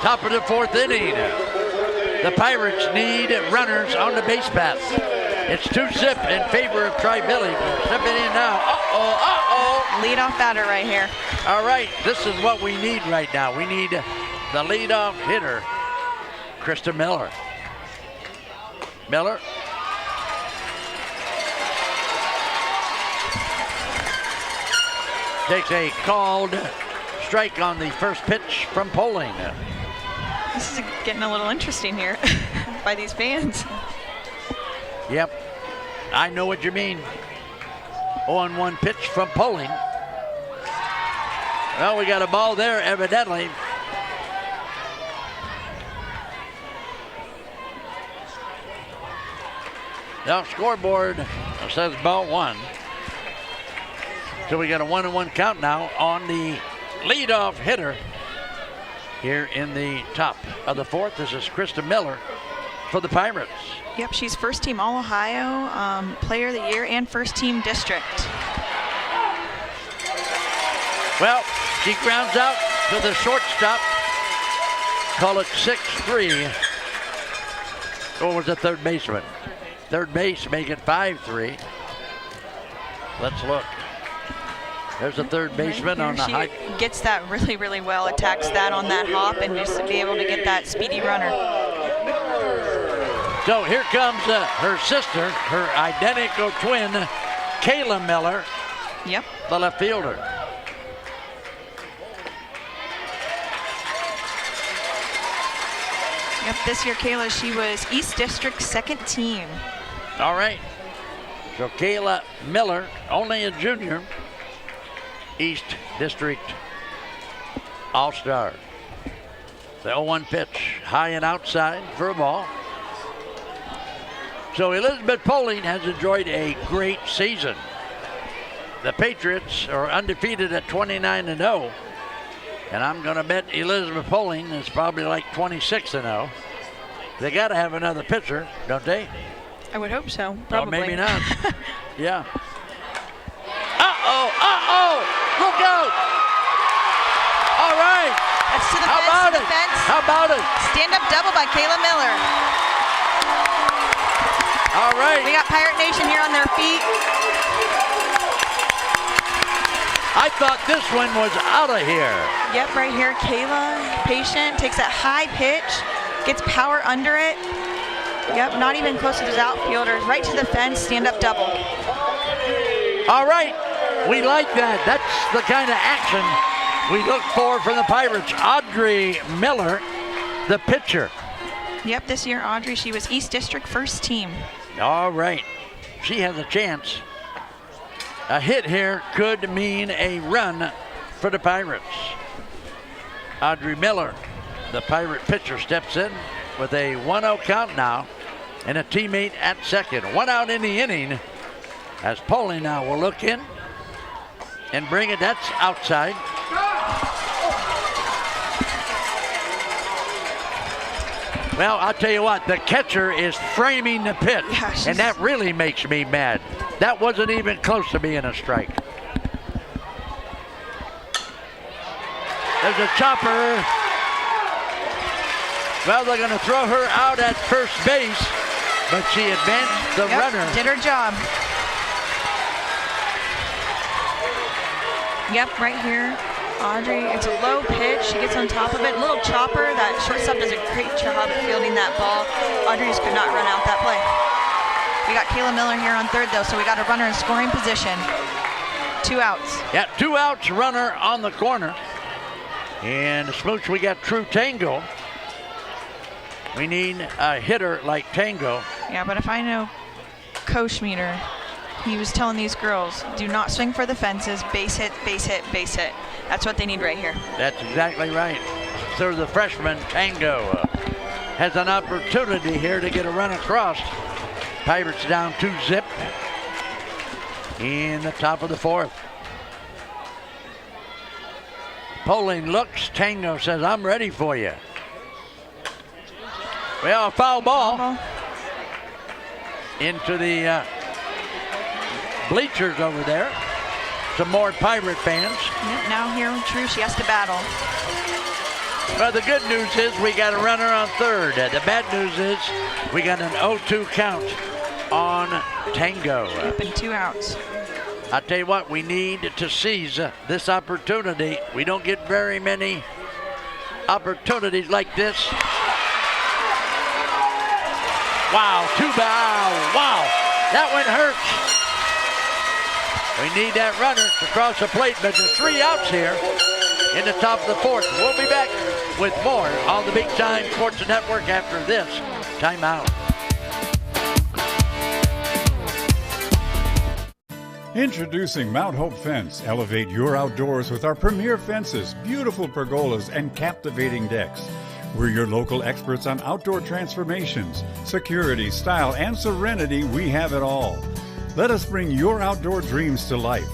Top of the 4th inning. The Pirates need runners on the base path. It's 2-zip in favor of Tri-Village. Stepping in now. Leadoff batter right here. All right, this is what we need right now. We need the leadoff hitter, Krista Miller. Miller. Takes a called strike on the first pitch from Poling. This is getting a little interesting here by these fans. Yep, I know what you mean. 0-1 pitch from Poling. Well, we got a ball there, evidently. Now, scoreboard says ball 1. So we got a 1-1 count now on the leadoff hitter. Here in the top of the 4th, this is Krista Miller for the Pirates. Yep, she's first team All-Ohio, Player of the Year, and first team district. Well, she grounds out to the shortstop. Call it 6-3. Or was the third baseman? Third base, make it 5-3. Let's look. There's a third baseman on the high. Gets that really, really well, attacks that on that hop, and just to be able to get that speedy runner. So here comes her sister, her identical twin, Kayla Miller. Yep. The left fielder. Yep, this year, Kayla, she was East District second team. All right. So Kayla Miller, only a junior. East District All-Star. The 0-1 pitch, high and outside for a ball. So Elizabeth Poling has enjoyed a great season. The Patriots are undefeated at 29-0. And I'm going to bet Elizabeth Poling is probably like 26-0. They got to have another pitcher, don't they? I would hope so. Probably. Or maybe not. Yeah. Uh-oh. Look out. All right. That's to the How fence. about To it? the fence. How about it? Stand-up double by Kayla Miller. All right. We got Pirate Nation here on their feet. I thought this one was out of here. Yep, right here. Kayla, patient, takes that high pitch, gets power under it. Yep, not even close to those outfielders. Right to the fence, stand-up double. All right. We like that. That's the kind of action we look for from the Pirates. Audrey Miller, the pitcher. Yep, this year, Audrey, she was East District first team. All right. She has a chance. A hit here could mean a run for the Pirates. Audrey Miller, the Pirate pitcher, steps in with a 1-0 count now and a teammate at second. One out in the inning as Poling now will look in and bring it. That's outside. Well, I'll tell you what, the catcher is framing the pitch, and that really makes me mad. That wasn't even close to being a strike. There's a chopper. Well, they're going to throw her out at first base, but she advanced the runner. Did her job. Yep, right here. Audrey, it's a low pitch. She gets on top of it. Little chopper. That shortstop does a great job at fielding that ball. Audrey just could not run out that play. We got Kayla Miller here on third, though, so we got a runner in scoring position. 2 outs. Yeah, 2 outs, runner on the corner. And Smooch, we got True Tango. We need a hitter like Tango. Yeah, but if I know Coach Meter, he was telling these girls, do not swing for the fences, base hit, base hit, base hit. That's what they need right here. That's exactly right. So the freshman, Tango, has an opportunity here to get a run across. Pirates down 2-0 in the top of the fourth. Poling looks. Tango says, I'm ready for you. Well, a foul ball into the bleachers over there. Some more Pirate fans. Yep, now here, True, she has to battle. Well, the good news is we got a runner on third. The bad news is we got an 0-2 count on Tango. Yep, and 2 outs. I'll tell you what, we need to seize this opportunity. We don't get very many opportunities like this. Wow, 2 bow. Wow, that one hurts. We need that runner to cross the plate, but there's 3 outs here in the top of the fourth. We'll be back with more on the Big Time Sports Network after this timeout. Introducing Mount Hope Fence. Elevate your outdoors with our premier fences, beautiful pergolas, and captivating decks. We're your local experts on outdoor transformations, security, style, and serenity. We have it all. Let us bring your outdoor dreams to life.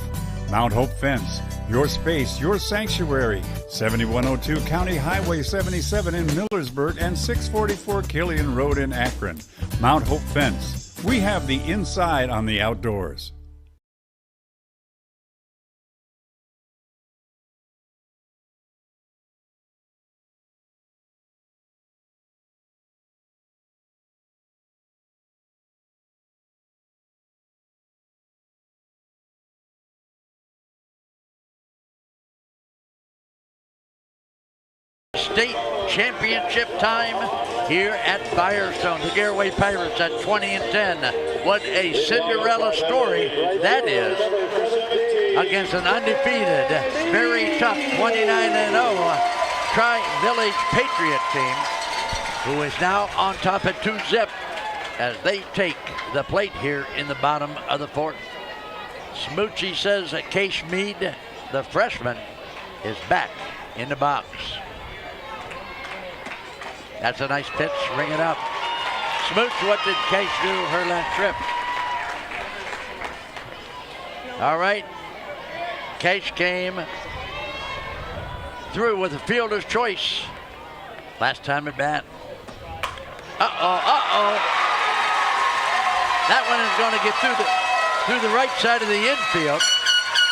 Mount Hope Fence, your space, your sanctuary. 7102 County Highway 77 in Millersburg and 644 Killian Road in Akron. Mount Hope Fence. We have the inside on the outdoors. State championship time here at Firestone. The Garaway Pirates at 20-10. What a Cinderella story that is against an undefeated, very tough 29-0 Tri-Village Patriot team, who is now on top at 2-0 as they take the plate here in the bottom of the fourth. Smoochie says that Case Mead, the freshman, is back in the box. That's a nice pitch. Ring it up. Smooch, what did Case do her last trip? All right. Case came through with a fielder's choice. Last time at bat. That one is going to get through the right side of the infield.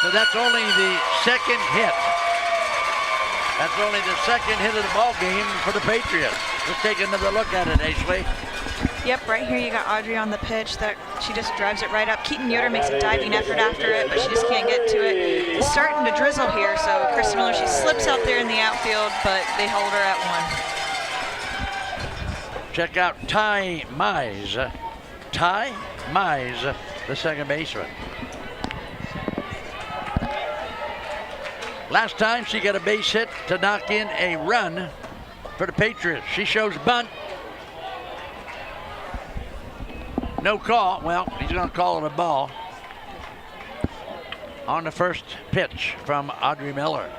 So that's only the second hit. That's only the second hit of the ball game for the Patriots. Let's take another look at it, Ashley. Yep, right here you got Audrey on the pitch that she just drives it right up. Keaton Yoder makes a diving effort after it, but she just can't get to it. It's starting to drizzle here, so Kristen Miller, she slips out there in the outfield, but they hold her at 1. Check out Ty Mize. Ty Mize, the second baseman. Last time she got a base hit to knock in a run for the Patriots. She shows bunt. No call. Well, he's going to call it a ball on the first pitch from Audrey Miller.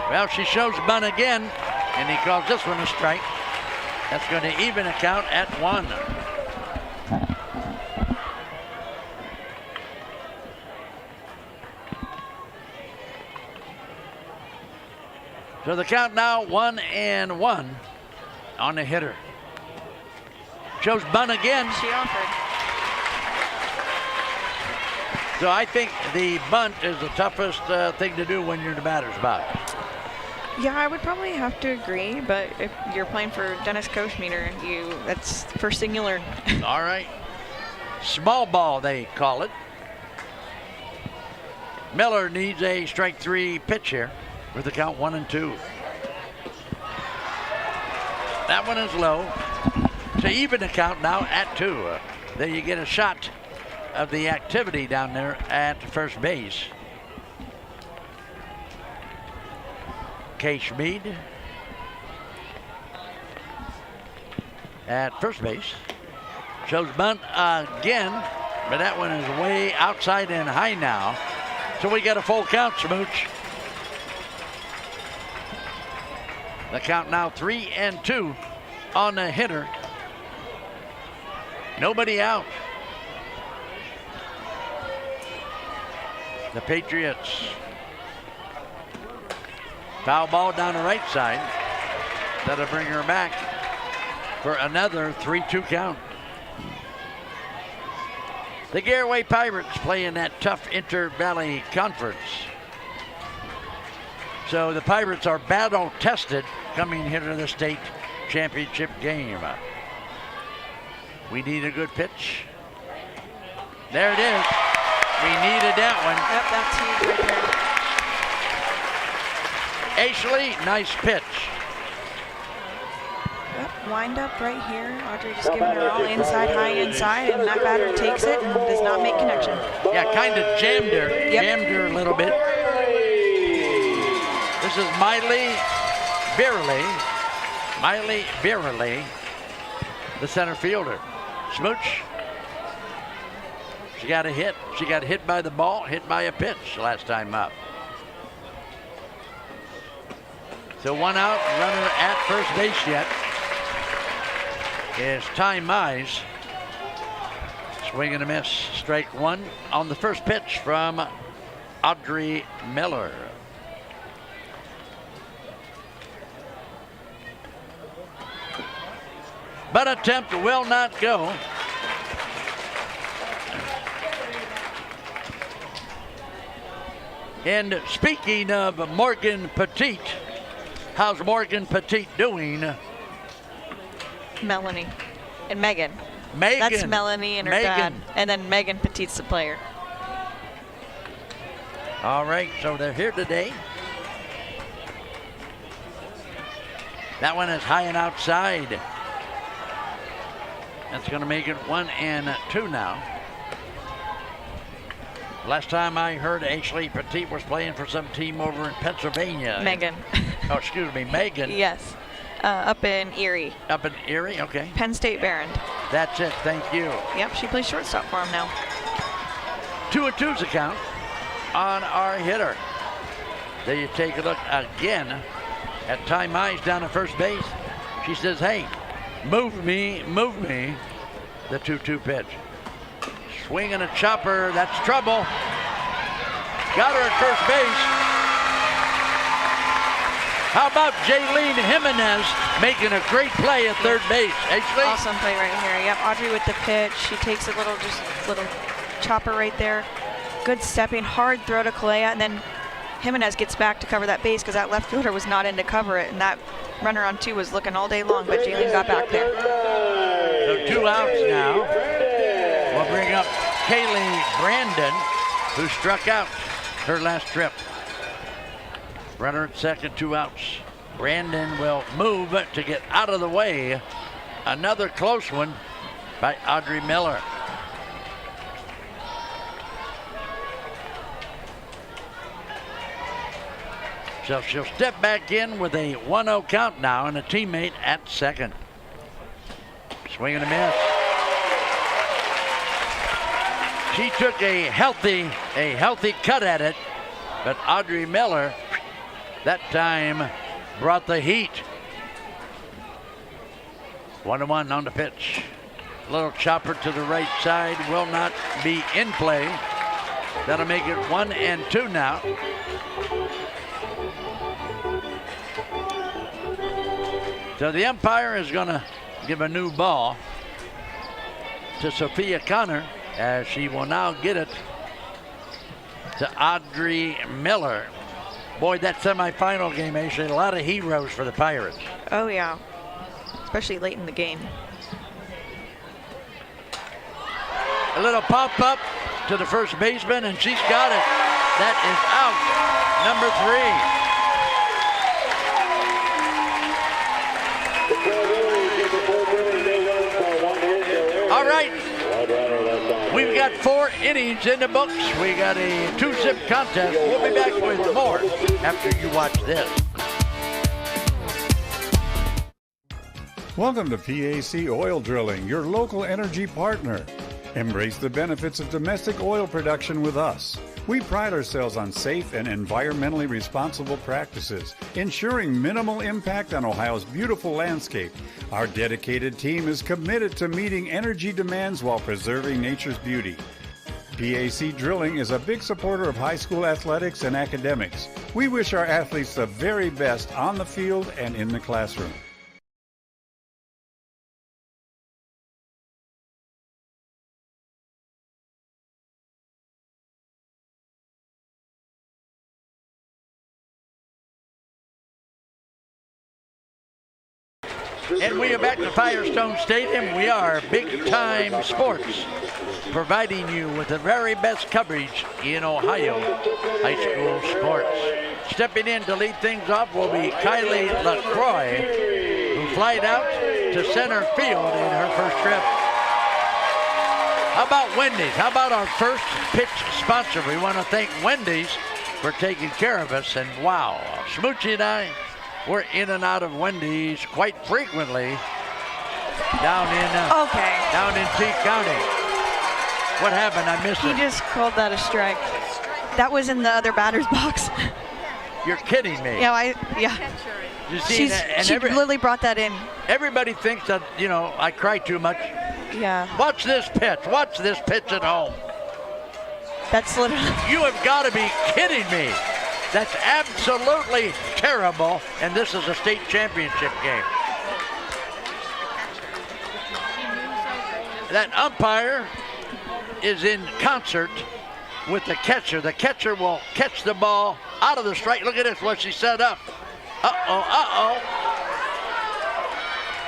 Well, she shows bunt again, and he calls this one a strike. That's going to even a count at 1. So the count now 1-1 on the hitter. Shows bunt again. She offered. So I think the bunt is the toughest thing to do when you're in the batter's box. Yeah, I would probably have to agree, but if you're playing for Dennis Kochmeter, that's the first thing you learn. All right. Small ball, they call it. Miller needs a strike 3 pitch here with the count 1-2. That one is low. To even the count now at 2. There you get a shot of the activity down there at first base. Kay Schmid at first base. Shows bunt again, but that one is way outside and high now. So we got a full count, Smooch. The count now 3-2 on the hitter. Nobody out. The Patriots. Foul ball down the right side. That'll bring her back for another 3-2 count. The Garaway Pirates play in that tough Inter-Valley Conference. So the Pirates are battle tested coming here to the state championship game. We need a good pitch. There it is. We needed that one. Yep, that's huge right there. Ashley, nice pitch. Yep, wind up right here. Audrey just giving her all inside, high inside, and that batter takes it and does not make connection. Yeah, kind of jammed her. Yep. Jammed her a little bit. This is Miley Birley, the center fielder. Smooch. She got a hit. She got hit by the ball, hit by a pitch last time up. So 1 out, runner at first base yet is Ty Mize. Swing and a miss, strike 1 on the first pitch from Audrey Miller. But attempt will not go. And speaking of Morgan Petit, how's Morgan Petit doing? Melanie and Megan. Megan. That's Melanie and her dad. And then Megan Petit's the player. All right, so they're here today. That one is high and outside. That's going to make it 1-2 now. Last time I heard, Ashley Petit was playing for some team over in Pennsylvania. Megan. Oh, excuse me, Megan. Yes, up in Erie. Up in Erie, okay. Penn State Barron. That's it, thank you. Yep, she plays shortstop for him now. 2-2's a count on our hitter. Then you take a look again at Ty Mize down at first base. She says, hey, move me. The 2-2 pitch. Swing and a chopper, that's trouble. Got her at first base. How about Jaylene Jimenez making a great play at third base? Ashley? Awesome play right here. Yep, Audrey with the pitch. She takes a little chopper right there. Good stepping, hard throw to Kalea, and then Jimenez gets back to cover that base because that left fielder was not in to cover it, and that runner on 2 was looking all day long, but Jaylene got back there. So 2 outs now. We'll bring up Kaylee Brandon, who struck out her last trip. Runner at second, 2 outs. Brandon will move to get out of the way. Another close one by Audrey Miller. So she'll step back in with a 1-0 count now and a teammate at second. Swing and a miss. She took a healthy cut at it, but Audrey Miller that time brought the heat. 1-1 on the pitch. Little chopper to the right side will not be in play. That'll make it 1-2 now. So the umpire is going to give a new ball to Sophia Connor, as she will now get it to Audrey Miller. Boy, that semifinal game, actually, a lot of heroes for the Pirates. Oh, yeah. Especially late in the game. A little pop-up to the first baseman, and she's got it. That is out. Number 3. All right, we've got 4 innings in the books. We got a 2-zip contest. We'll be back with more after you watch this. Welcome to PAC Oil Drilling, your local energy partner. Embrace the benefits of domestic oil production with us. We pride ourselves on safe and environmentally responsible practices, ensuring minimal impact on Ohio's beautiful landscape. Our dedicated team is committed to meeting energy demands while preserving nature's beauty. PAC Drilling is a big supporter of high school athletics and academics. We wish our athletes the very best on the field and in the classroom. And we are back to Firestone Stadium. We are Big Time Sports, providing you with the very best coverage in Ohio high school sports. Stepping in to lead things off will be Kylie LaCroix, who flied out to center field in her first trip. How about Wendy's? How about our first pitch sponsor? We want to thank Wendy's for taking care of us. And wow, Smoochie and I, we're in and out of Wendy's quite frequently down in T County. What happened? I missed it. He just called that a strike. That was in the other batter's box. You're kidding me. Yeah, You see, she literally brought that in. Everybody thinks that, you know, I cry too much. Yeah. Watch this pitch. Watch this pitch at home. That's literally. You have got to be kidding me. That's absolutely terrible, and this is a state championship game. That umpire is in concert with the catcher. The catcher will catch the ball out of the strike. Look at this, what she set up.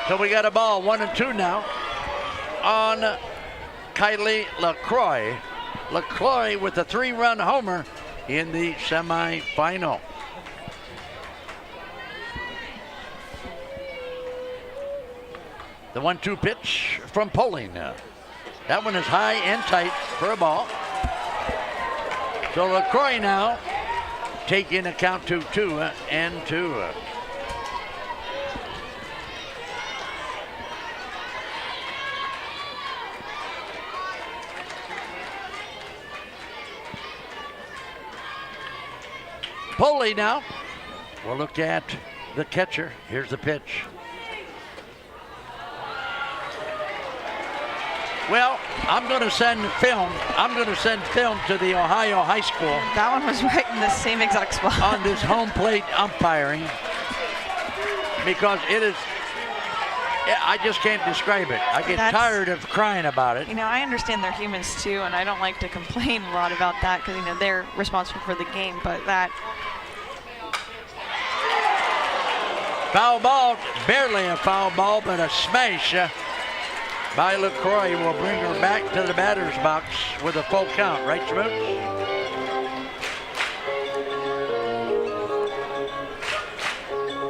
So we got a ball 1-2 now on Kylie LaCroix. LaCroix with a 3-run homer in the semifinal. The 1-2 pitch from Poling. That one is high and tight for a ball. So LaCroix now taking a count to 2-2. Poley now. We'll look at the catcher. Here's the pitch. Well, I'm going to send film. I'm going to send film to the Ohio High School. That one was right in the same exact spot. On this home plate umpiring, because it is, I just can't describe it. I get tired of crying about it. You know, I understand they're humans too, and I don't like to complain a lot about that because, you know, they're responsible for the game, but that. Foul ball, barely a foul ball, but a smash by LaCroix will bring her back to the batter's box with a full count, right, Smooch?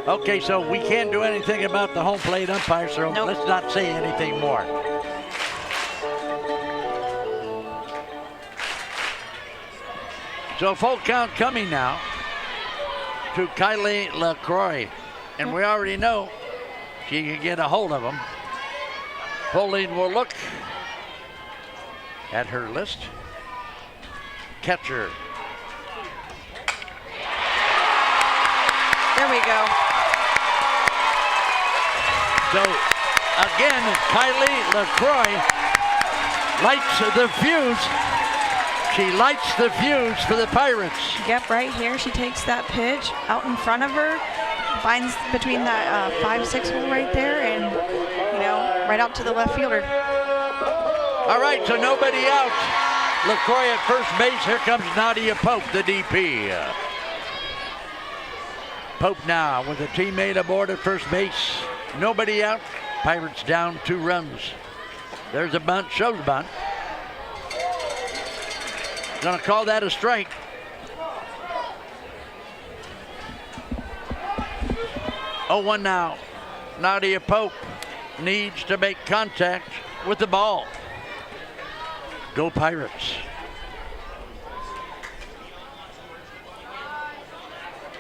Okay, so we can't do anything about the home plate umpire, so let's not say anything more. So full count coming now to Kylie LaCroix. And we already know she can get a hold of him. Pauline will look at her list. Catcher. There we go. So again, Kylie LaCroix lights the fuse. She lights the fuse for the Pirates. Yep, right here. She takes that pitch out in front of her, finds between that 5-6 hole right there, and, you know, right out to the left fielder. All right, so nobody out. LaCroix at first base. Here comes Nadia Pope, the DP. Pope now with a teammate aboard at first base. Nobody out. Pirates down 2 runs. There's a bunt, shows bunt. Gonna call that a strike. Oh, 1 now. Nadia Pope needs to make contact with the ball. Go Pirates.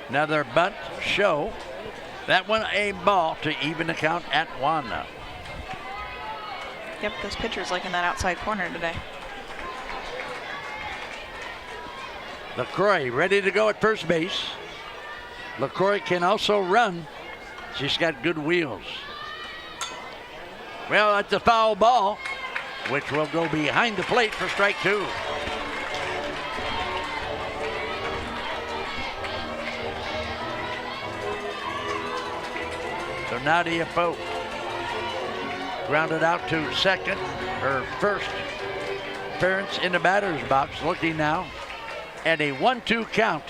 Another bunt show. That one a ball to even the count at 1 now. Yep, those pitchers liking that outside corner today. LaCroix ready to go at first base. LaCroix can also run. She's got good wheels. Well, that's a foul ball, which will go behind the plate for strike 2. So Nadia Pope grounded out to second. Her first appearance in the batter's box. Looking now at a 1-2 count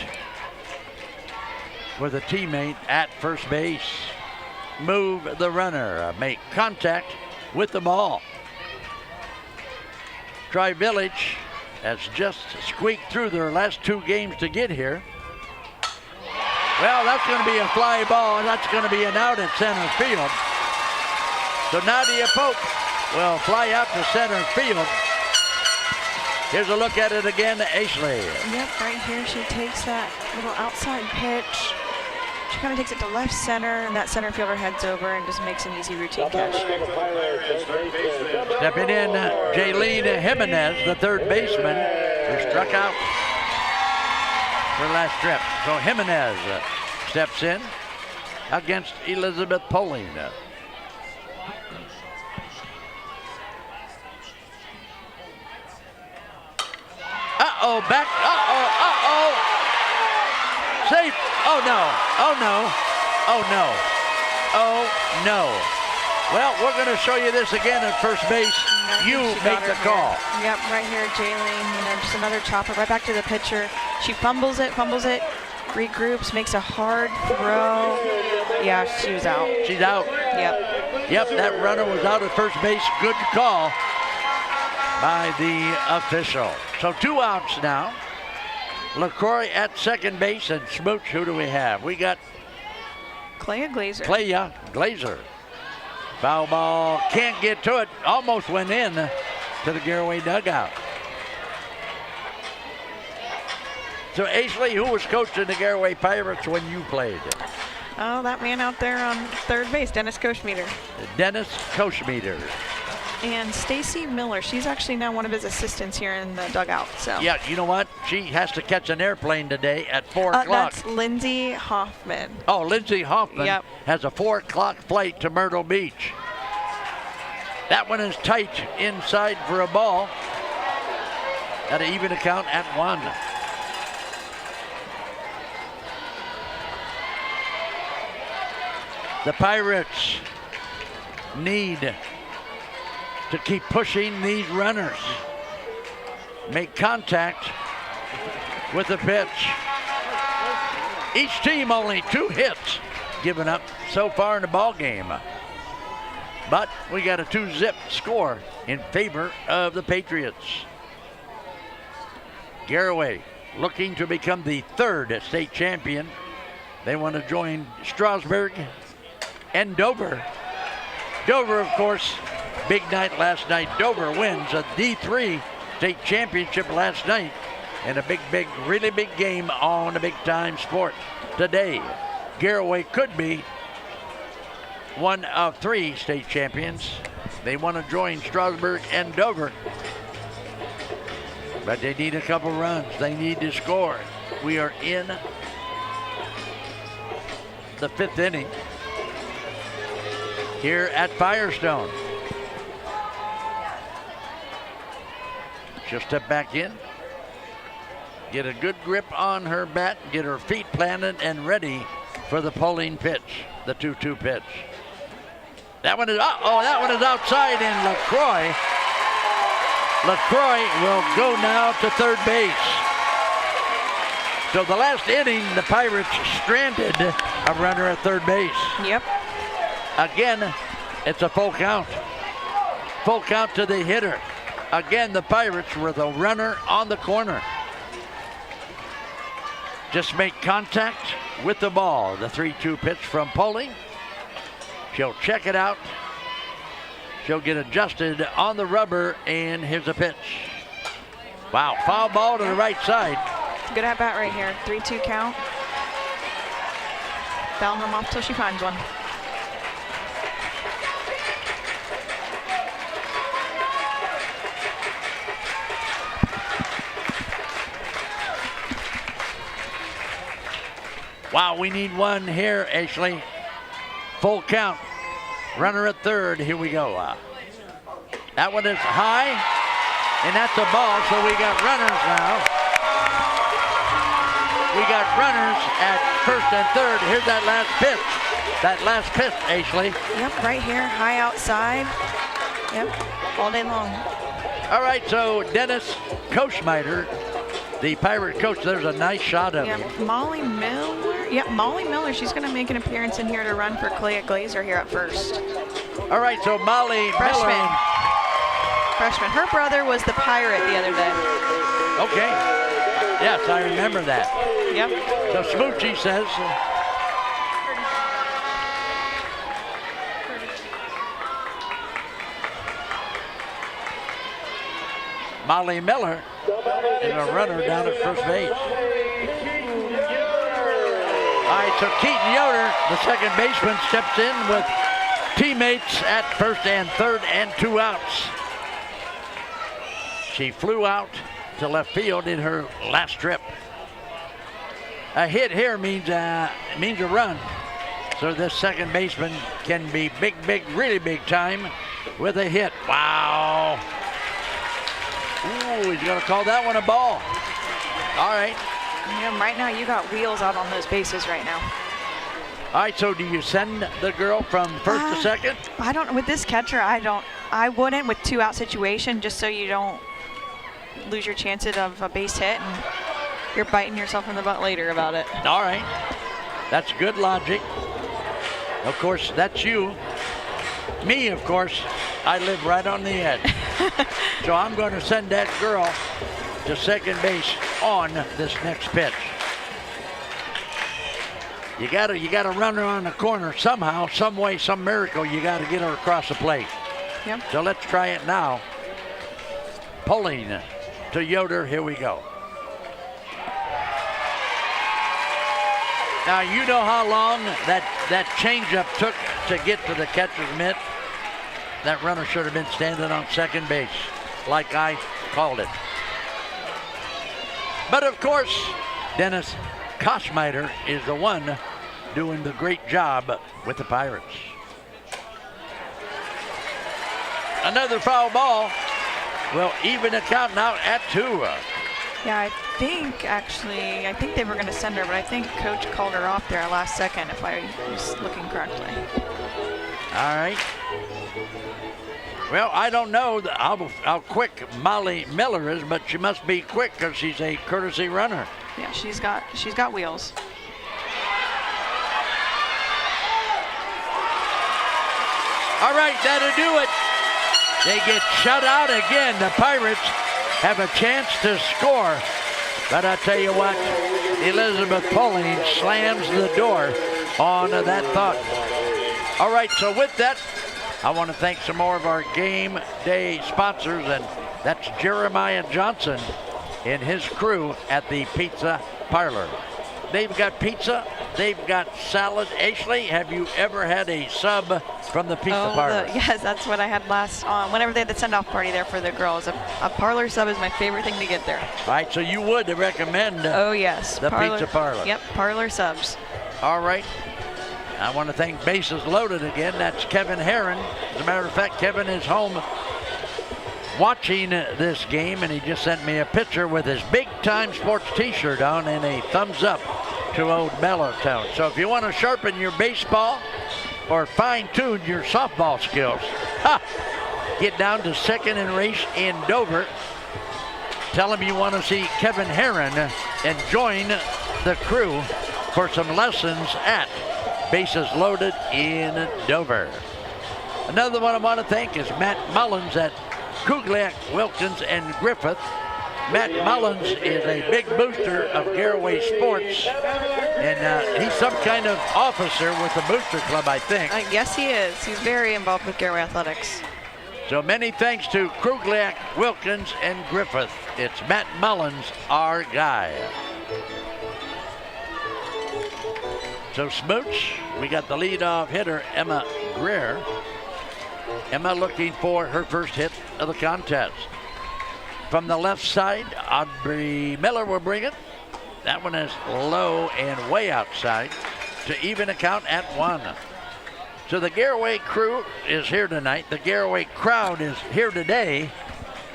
with a teammate at first base. Move the runner, make contact with the ball. Tri-Village has just squeaked through their last 2 games to get here. Well, that's going to be a fly ball, and that's going to be an out at center field. So Nadia Pope will fly out to center field. Here's a look at it again, Ashley. Yep, right here she takes that little outside pitch. She kind of takes it to left center, and that center fielder heads over and just makes an easy routine catch. Stepping in, Jaylene Jimenez, the third baseman, who struck out her last trip. So Jimenez steps in against Elizabeth Poling. Uh-oh, back, uh-oh. Safe, oh no, oh no, oh no, oh no. Well, we're gonna show you this again at first base. You make the call. Yep, right here, Jaylene, you know, just another chopper right back to the pitcher. She fumbles it, regroups, makes a hard throw. Yeah, she was out. She's out. Yep. Yep, that runner was out at first base. Good call by the official. So 2 outs now. LaCroix at second base, and Smooch, who do we have? We got Clea Glazer. Foul ball, can't get to it. Almost went in to the Garaway dugout. So Ashley, who was coaching the Garaway Pirates when you played? Oh, that man out there on third base, Dennis Koschmeter. Dennis Koschmeter. And Stacy Miller, she's actually now one of his assistants here in the dugout. So Yeah, you know what? She has to catch an airplane today at 4 o'clock. That's Lindsay Hoffman. Oh, Lindsay Hoffman has a 4 o'clock flight to Myrtle Beach. That one is tight inside for a ball. At an even account at 1. The Pirates need to keep pushing these runners. Make contact with the pitch. Each team only 2 hits given up so far in the ball game. But we got a 2-zip score in favor of the Patriots. Garaway looking to become the 3rd state champion. They want to join Strasburg and Dover. Dover, of course, big night last night. Dover wins a D3 state championship last night in a big, really big game on a big-time sport. Today, Garaway could be one of 3 state champions. They want to join Strasburg and Dover. But they need a couple runs. They need to score. We are in the 5th inning here at Firestone. She'll step back in, get a good grip on her bat, get her feet planted and ready for the pulling pitch, the 2-2 pitch. That one is, that one is outside, and LaCroix will go now to third base. So the last inning, the Pirates stranded a runner at third base. Yep. Again, it's a full count. Full count to the hitter. Again, the Pirates with a runner on the corner. Just make contact with the ball. The 3-2 pitch from Poling. She'll check it out. She'll get adjusted on the rubber, and here's a pitch. Wow, foul ball to the right side. Good at bat right here. 3-2 count. Foul him off till she finds one. Wow, we need one here, Ashley. Full count. Runner at third. Here we go. That one is high, and that's a ball, so we got runners now. We got runners at first and third. Here's that last pitch. That last pitch, Ashley. Yep, right here, high outside. Yep, all day long. All right, so Dennis Koschmeider, the Pirate coach, there's a nice shot of him. Molly Miller. Yep, Molly Miller. She's going to make an appearance in here to run for Clea Glazer here at first. All right, so Molly Freshman. Miller. Freshman. Her brother was the Pirate the other day. Okay. Yes, I remember that. Yep. So Smoochie says. Molly Miller is a runner down at first base. All right, so Keaton Yoder, the second baseman, steps in with teammates at first and third and 2 outs. She flew out to left field in her last trip. A hit here means a run. So this second baseman can be big, really big time with a hit. Wow. Ooh, he's gonna call that one a ball. All right. Yeah, right now you got wheels out on those bases right now. All right, so do you send the girl from first to second? I don't, with this catcher, I wouldn't with 2 out situation, just so you don't lose your chances of a base hit and you're biting yourself in the butt later about it. All right, that's good logic. Of course, that's you. Me, of course, I live right on the edge. So I'm going to send that girl to second base on this next pitch. You gotta run her on the corner somehow, some way, some miracle. You gotta get her across the plate. Yep. So let's try it now. Pulling to Yoder. Here we go. Now you know how long that changeup took to get to the catcher's mitt. That runner should have been standing on second base, like I called it. But of course, Dennis Koschmider is the one doing the great job with the Pirates. Another foul ball will even the count now at 2. Yeah, I think they were going to send her, but I think Coach called her off there last second, if I was looking correctly. All right. Well, I don't know how quick Molly Miller is, but she must be quick because she's a courtesy runner. Yeah, she's got wheels. All right, that'll do it. They get shut out again. The Pirates have a chance to score. But I tell you what, Elizabeth Pulling slams the door on that thought. All right, so with that, I want to thank some more of our game day sponsors, and that's Jeremiah Johnson and his crew at the Pizza Parlor. They've got pizza, they've got salad. Ashley, have you ever had a sub from the Pizza Parlor? Yes, that's what I had last whenever they had the send-off party there for the girls. A parlor sub is my favorite thing to get there. All right, so you would recommend oh yes, the Pizza Parlor. Yep, parlor subs. All right. I want to thank Bases Loaded again. That's Kevin Herron. As a matter of fact, Kevin is home watching this game, and he just sent me a picture with his Big Time Sports t-shirt on and a thumbs up to old Mellowtown. So if you want to sharpen your baseball or fine-tune your softball skills, get down to Second and Race in Dover. Tell him you want to see Kevin Herron and join the crew for some lessons at Bases Loaded in Dover. Another one I want to thank is Matt Mullins at Kugliak, Wilkins, and Griffith. Matt Mullins is a big booster of Garaway Sports, and he's some kind of officer with the Booster Club, I think. Yes, he is. He's very involved with Garaway Athletics. So many thanks to Kugliak, Wilkins, and Griffith. It's Matt Mullins, our guy. So Smooch, we got the leadoff hitter, Emma Greer. Emma looking for her first hit of the contest. From the left side, Audrey Miller will bring it. That one is low and way outside to even a count at 1. So the Garaway crew is here tonight. The Garaway crowd is here today.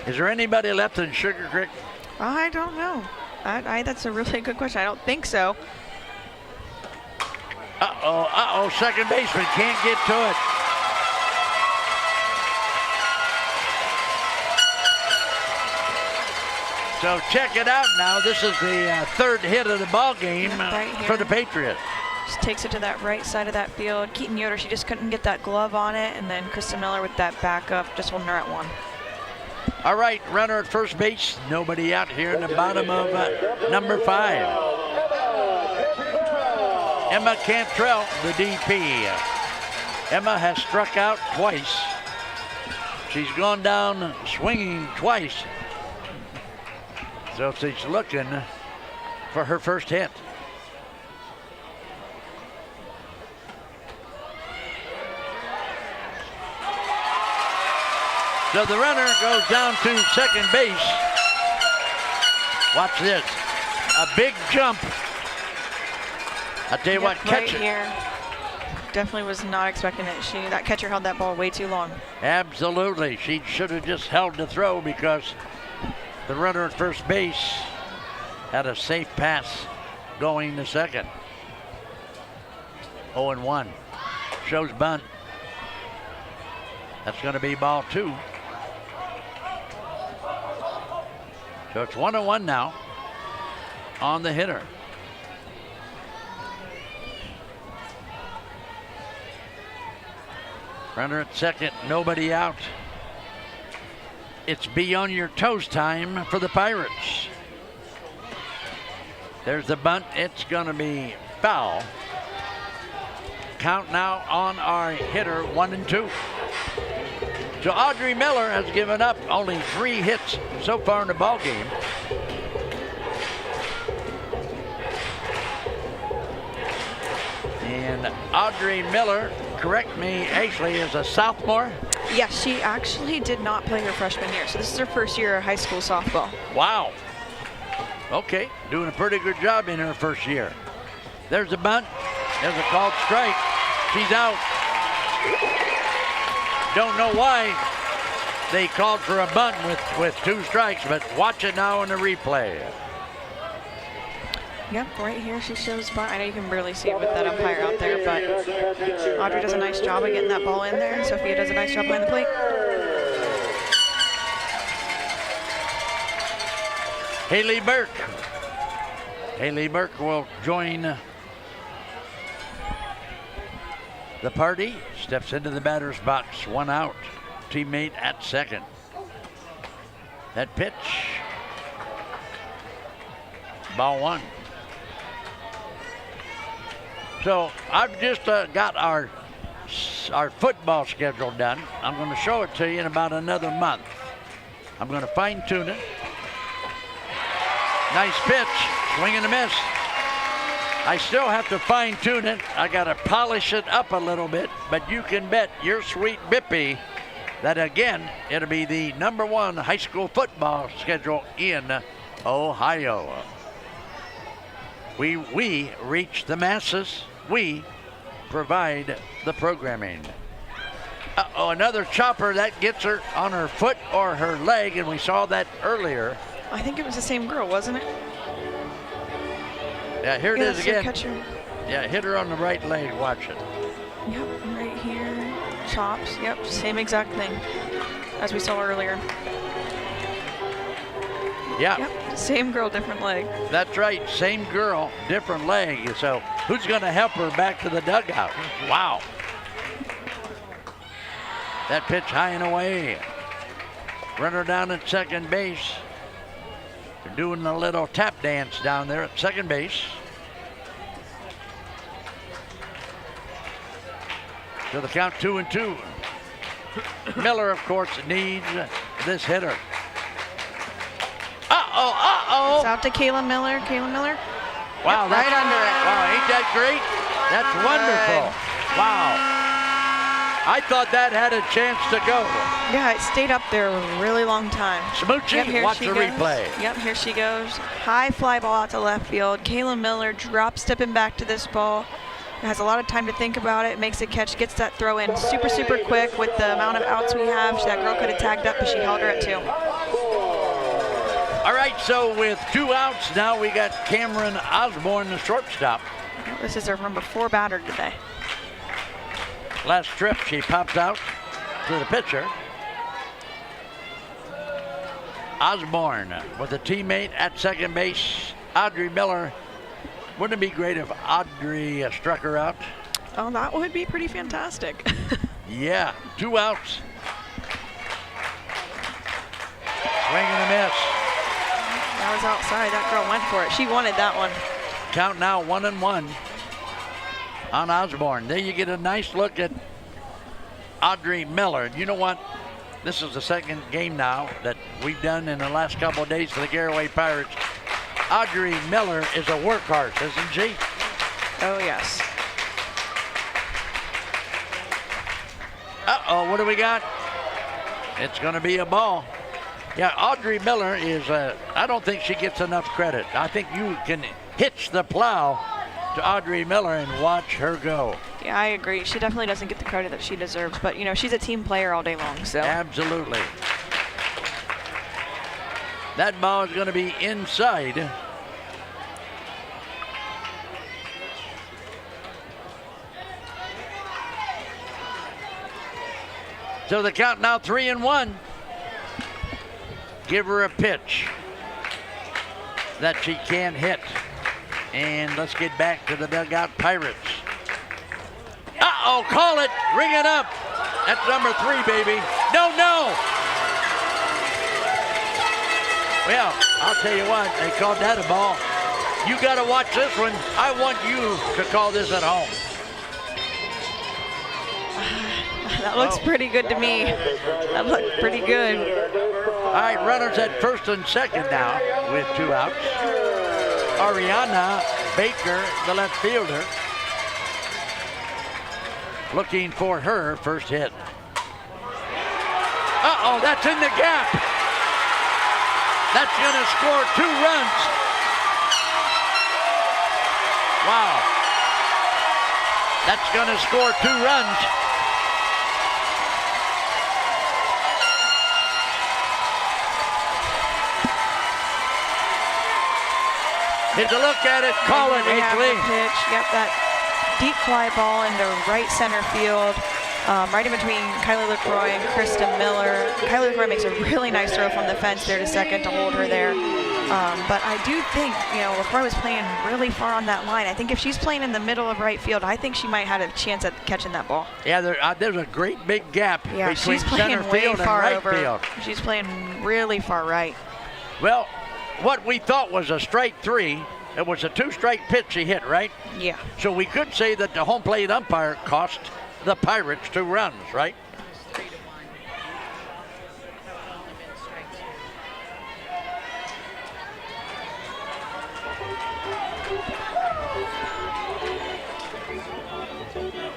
Is there anybody left in Sugar Creek? I don't know. That's a really good question. I don't think so. Uh-oh, second baseman can't get to it. So check it out now. This is the third hit of the ball game for the Patriots. Just takes it to that right side of that field. Keaton Yoder, she just couldn't get that glove on it, and then Krista Miller with that backup, just holding her at 1. All right, runner at first base. Nobody out here in the bottom of number 5. Emma Cantrell, the DP. Emma has struck out twice. She's gone down swinging twice. So she's looking for her first hit. So the runner goes down to second base. Watch this. A big jump. I tell you what, catcher. Right here. Definitely was not expecting it. That catcher held that ball way too long. Absolutely. She should have just held the throw because the runner at first base had a safe pass going to second. 0-1. Shows bunt. That's going to be ball 2. So it's 1-1 now on the hitter. Runner at second, nobody out. It's be on your toes time for the Pirates. There's the bunt. It's going to be foul. Count now on our hitter, 1-2. So Audrey Miller has given up only 3 hits so far in the ball game. And Audrey Miller, correct me, Ashley, is a sophomore. Yes, she actually did not play her freshman year, so this is her first year of high school softball. Wow. Okay, doing a pretty good job in her first year. There's a bunt. There's a called strike. She's out. Don't know why they called for a bunt with 2 strikes, but watch it now in the replay. Yep, right here she shows bunt. I know you can barely see it with that umpire out there, but Audrey does a nice job of getting that ball in there. Sophia does a nice job behind the plate. Haley Burke. Haley Burke will join the party. Steps into the batter's box. 1 out. Teammate at second. That pitch. Ball 1. So I've just got our football schedule done. I'm going to show it to you in about another month. I'm going to fine tune it. Nice pitch, swing and a miss. I still have to fine tune it. I got to polish it up a little bit, but you can bet your sweet Bippy that again, it'll be the #1 high school football schedule in Ohio. We reach the masses. We provide the programming. Uh-oh, another chopper that gets her on her foot or her leg, and we saw that earlier. I think it was the same girl, wasn't it? Yeah, here it is again. Catcher. Yeah, hit her on the right leg. Watch it. Yep, right here. Chops. Yep, same exact thing as we saw earlier. Yeah. Yep, same girl, different leg. That's right, same girl, different leg. So who's going to help her back to the dugout? Wow. That pitch high and away. Runner down at second base. They're doing a little tap dance down there at second base. So the count 2-2. Miller, of course, needs this hitter. Uh-oh. It's out to Kayla Miller. Kayla Miller. Wow, yep, right under it. Wow, ain't that great? That's wonderful. Wow. I thought that had a chance to go. Yeah, it stayed up there a really long time. Smoochie, watch the replay. Yep, here she goes. High fly ball out to left field. Kayla Miller stepping back to this ball. Has a lot of time to think about it, makes a catch, gets that throw in super, super quick with the amount of outs we have. That girl could have tagged up, but she held her at 2. All right, so with 2 outs, now we got Cameron Osborne, the shortstop. This is our number 4 batter today. Last trip, she pops out to the pitcher. Osborne with a teammate at second base, Audrey Miller. Wouldn't it be great if Audrey struck her out? Oh, that would be pretty fantastic. Yeah, 2 outs. Swing and a miss. That was outside. That girl went for it. She wanted that one. Count now 1-1 on Osborne. There you get a nice look at Audrey Miller. You know what? This is the second game now that we've done in the last couple of days for the Garaway Pirates. Audrey Miller is a workhorse, isn't she? Oh, yes. Uh-oh, what do we got? It's going to be a ball. Yeah, Audrey Miller is, I don't think she gets enough credit. I think you can hitch the plow to Audrey Miller and watch her go. Yeah, I agree. She definitely doesn't get the credit that she deserves, but, you know, she's a team player all day long, so. Absolutely. That ball is going to be inside. So the count now 3-1. Give her a pitch that she can't hit. And let's get back to the dugout Pirates. Uh-oh, call it, ring it up. That's number 3, baby. No. Well, I'll tell you what, they called that a ball. You got to watch this one. I want you to call this at home. That looks pretty good to me. That looked pretty good. All right, runners at first and second now with 2 outs. Ariana Baker, the left fielder, looking for her first hit. Uh-oh, that's in the gap. That's going to score 2 runs. Wow. That's going to score 2 runs. Here's a look at it. Call it, Haley. Pitch. Yep, that deep fly ball into right center field. Right in between Kylie LaCroix and Krista Miller. Kylie LaCroix makes a really nice throw from the fence there to second to hold her there. But I do think, LaCroix was playing really far on that line. I think if she's playing in the middle of right field, I think she might have a chance at catching that ball. Yeah, there's a great big gap between she's playing center way field and far right over. field. She's playing really far right. Well, what we thought was a strike 3, it was a 2-strike pitch she hit, right? Yeah. So we could say that the home plate umpire cost the Pirates 2 runs, right?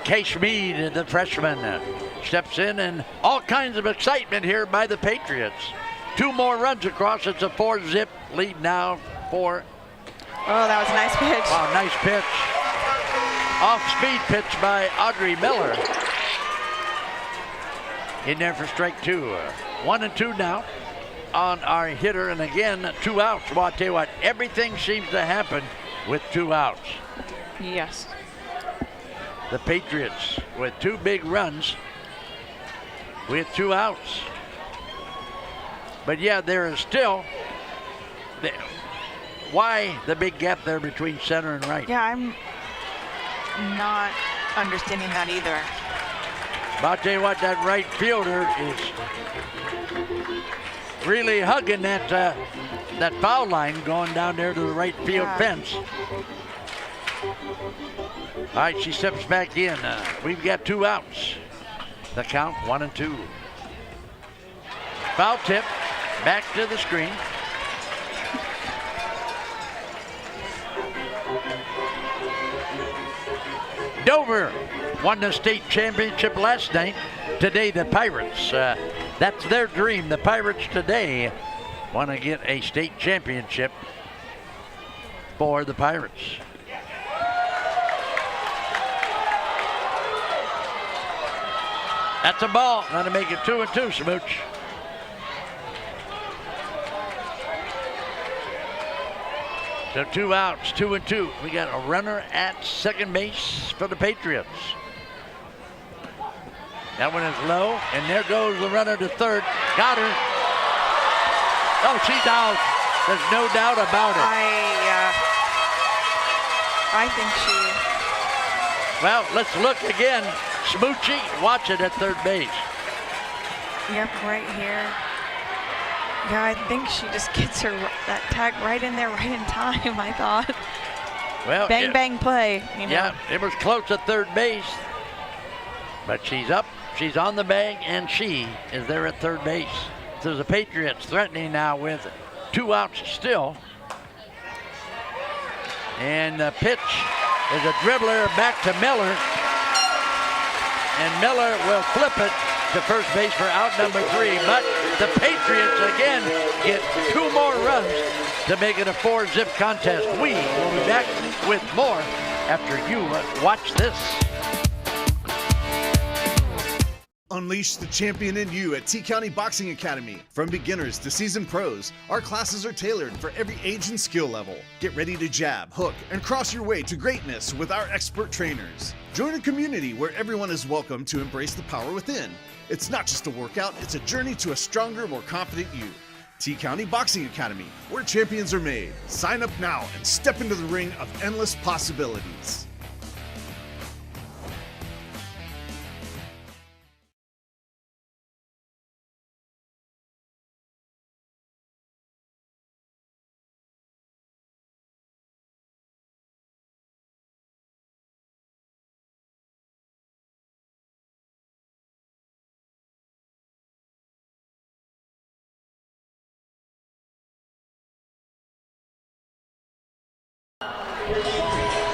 Kay Schmid, the freshman, steps in, and all kinds of excitement here by the Patriots. 2 more runs across. It's a 4-zip lead now for. Oh, that was a nice pitch. Wow, nice pitch. Off-speed pitch by Audrey Miller. In there for strike 2. 1-2 now on our hitter, and again, 2 outs. Well, I'll tell you what, everything seems to happen with 2 outs. Yes. The Patriots with 2 big runs with 2 outs. But yeah, there is still, why the big gap there between center and right? Yeah, I'm not understanding that either. But I'll tell you what, that right fielder is really hugging that foul line going down there to the right field fence. All right, she steps back in. We've got 2 outs. The count 1-2. Foul tip, back to the screen. Dover won the state championship last night. Today, the Pirates. That's their dream. The Pirates today want to get a state championship for the Pirates. That's a ball. Going to make it 2-2, Smooch. So 2 outs, 2-2. We got a runner at second base for the Patriots. That one is low, and there goes the runner to third. Got her. Oh, she's out. There's no doubt about it. I think she. Well, let's look again. Smoochie, watch it at third base. Yep, right here. Yeah, I think she just gets her that tag right in there, right in time, I thought. Well, bang play. Yeah, it was close at third base. But she's up, she's on the bag, and she is there at third base. So the Patriots threatening now with 2 outs still. And the pitch is a dribbler back to Miller. And Miller will flip it to first base for out number 3. But the Patriots again get 2 more runs to make it a 4-zip contest. We will be back with more after you watch this. Unleash the champion in you at T-County Boxing Academy. From beginners to seasoned pros, our classes are tailored for every age and skill level. Get ready to jab, hook, and cross your way to greatness with our expert trainers. Join a community where everyone is welcome to embrace the power within. It's not just a workout, it's a journey to a stronger, more confident you. T-County Boxing Academy, where champions are made. Sign up now and step into the ring of endless possibilities.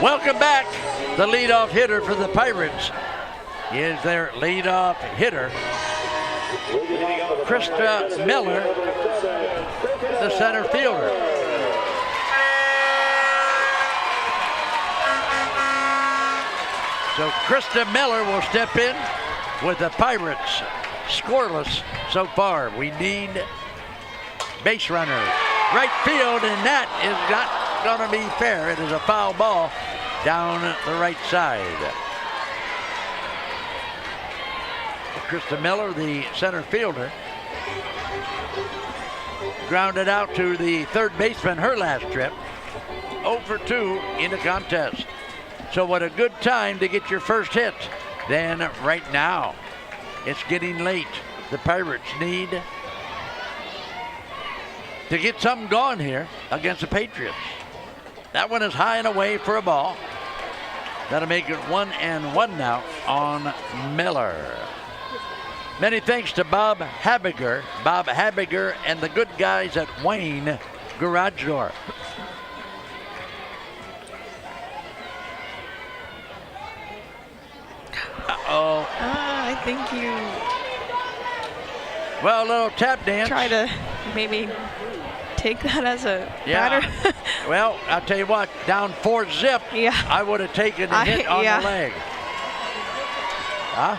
Welcome back. The leadoff hitter for the Pirates is their leadoff hitter. Leading Krista Miller, the center fielder. So Krista Miller will step in with the Pirates scoreless so far. We need base runners. Right field, and that is not going to be fair. It is a foul ball down the right side. Krista Miller, the center fielder, grounded out to the third baseman her last trip. 0 for 2 in the contest. So what a good time to get your first hit. Then right now, it's getting late. The Pirates need to get something going here against the Patriots. That one is high and away for a ball. That'll make it 1-1 now on Miller. Many thanks to Bob Habiger and the good guys at Wayne Garage Door. Uh-oh. I think you... Well, a little tap dance. Try to maybe take that as a batter. Well, I'll tell you what, down 4-zip, I would have taken the hit on the leg. Huh?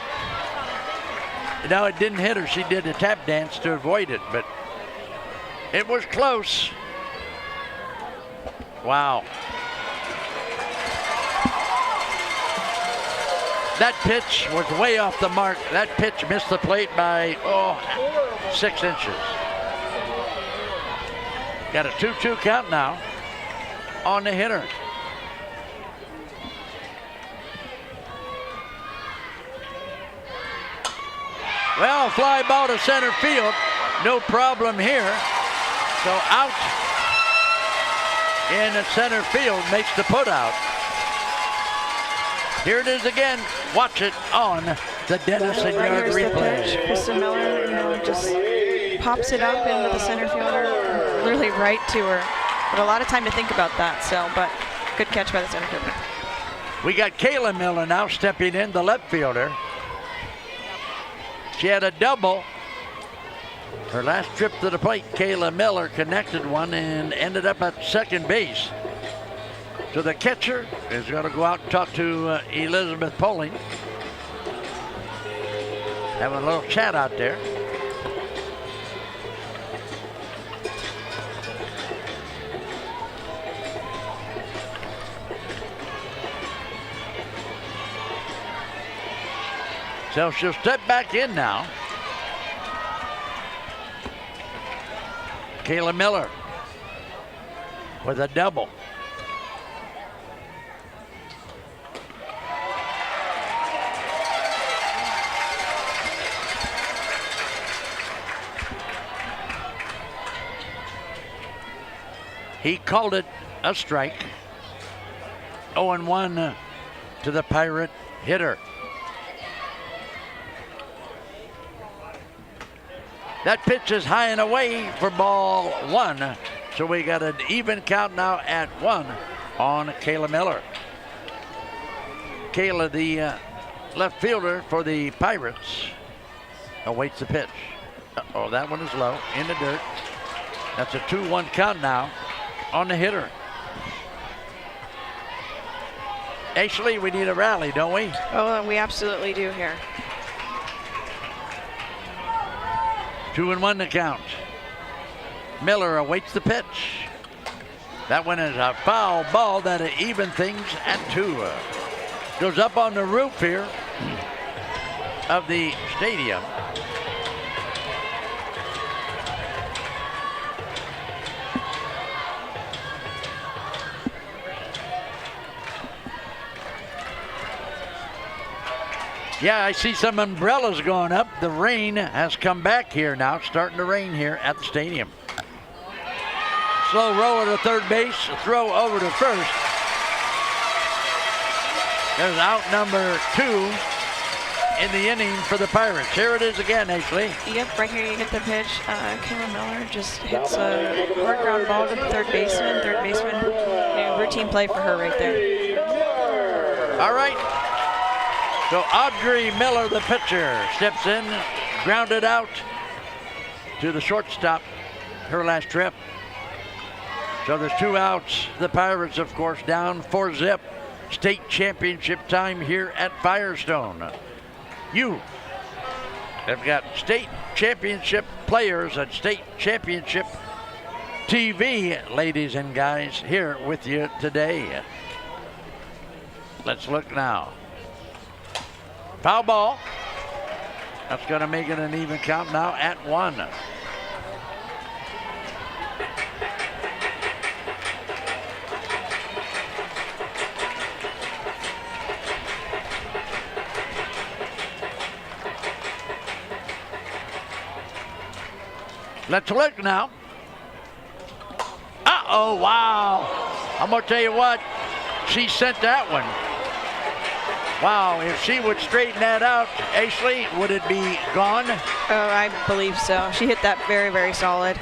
No, it didn't hit her. She did a tap dance to avoid it, but it was close. Wow. That pitch was way off the mark. That pitch missed the plate by, 6 inches. Got a 2-2 count now on the hitter. Well, fly ball to center field. No problem here. So out in the center field makes the put out. Here it is again. Watch it on the Dennison Yard replay. Krista Miller, just pops it up into the center fielder, literally right to her. But a lot of time to think about that. But good catch by the center fielder. We got Kayla Miller now stepping in, the left fielder. She had a double. Her last trip to the plate, Kayla Miller connected one and ended up at second base. So the catcher is going to go out and talk to Elizabeth Poling. Having a little chat out there. So she'll step back in now. Kayla Miller with a double. He called it a strike. 0-1 to the Pirate hitter. That pitch is high and away for ball 1. So we got an even count now at 1 on Kayla Miller. Kayla, the left fielder for the Pirates, awaits the pitch. Uh-oh, that one is low in the dirt. That's a 2-1 count now on the hitter. Ashley, we need a rally, don't we? Oh, we absolutely do here. 2-1 to count. Miller awaits the pitch. That one is a foul ball that even things at 2. Goes up on the roof here of the stadium. Yeah, I see some umbrellas going up. The rain has come back here now. It's starting to rain here at the stadium. Slow roller to third base, a throw over to first. There's out number 2 in the inning for the Pirates. Here it is again, Ashley. Yep, right here you get the pitch. Kayla Miller just hits a hard ground ball to the third baseman. Routine play for her right there. All right. So Audrey Miller, the pitcher, steps in, grounded out to the shortstop her last trip. So there's 2 outs. The Pirates, of course, down 4-zip. State championship time here at Firestone. You have got state championship players at State Championship TV, ladies and guys, here with you today. Let's look now. Foul ball. That's going to make it an even count now at 1. Let's look now. Uh-oh, wow. I'm going to tell you what, she sent that one. Wow, if she would straighten that out, Ashley, would it be gone? Oh, I believe so. She hit that very, very solid.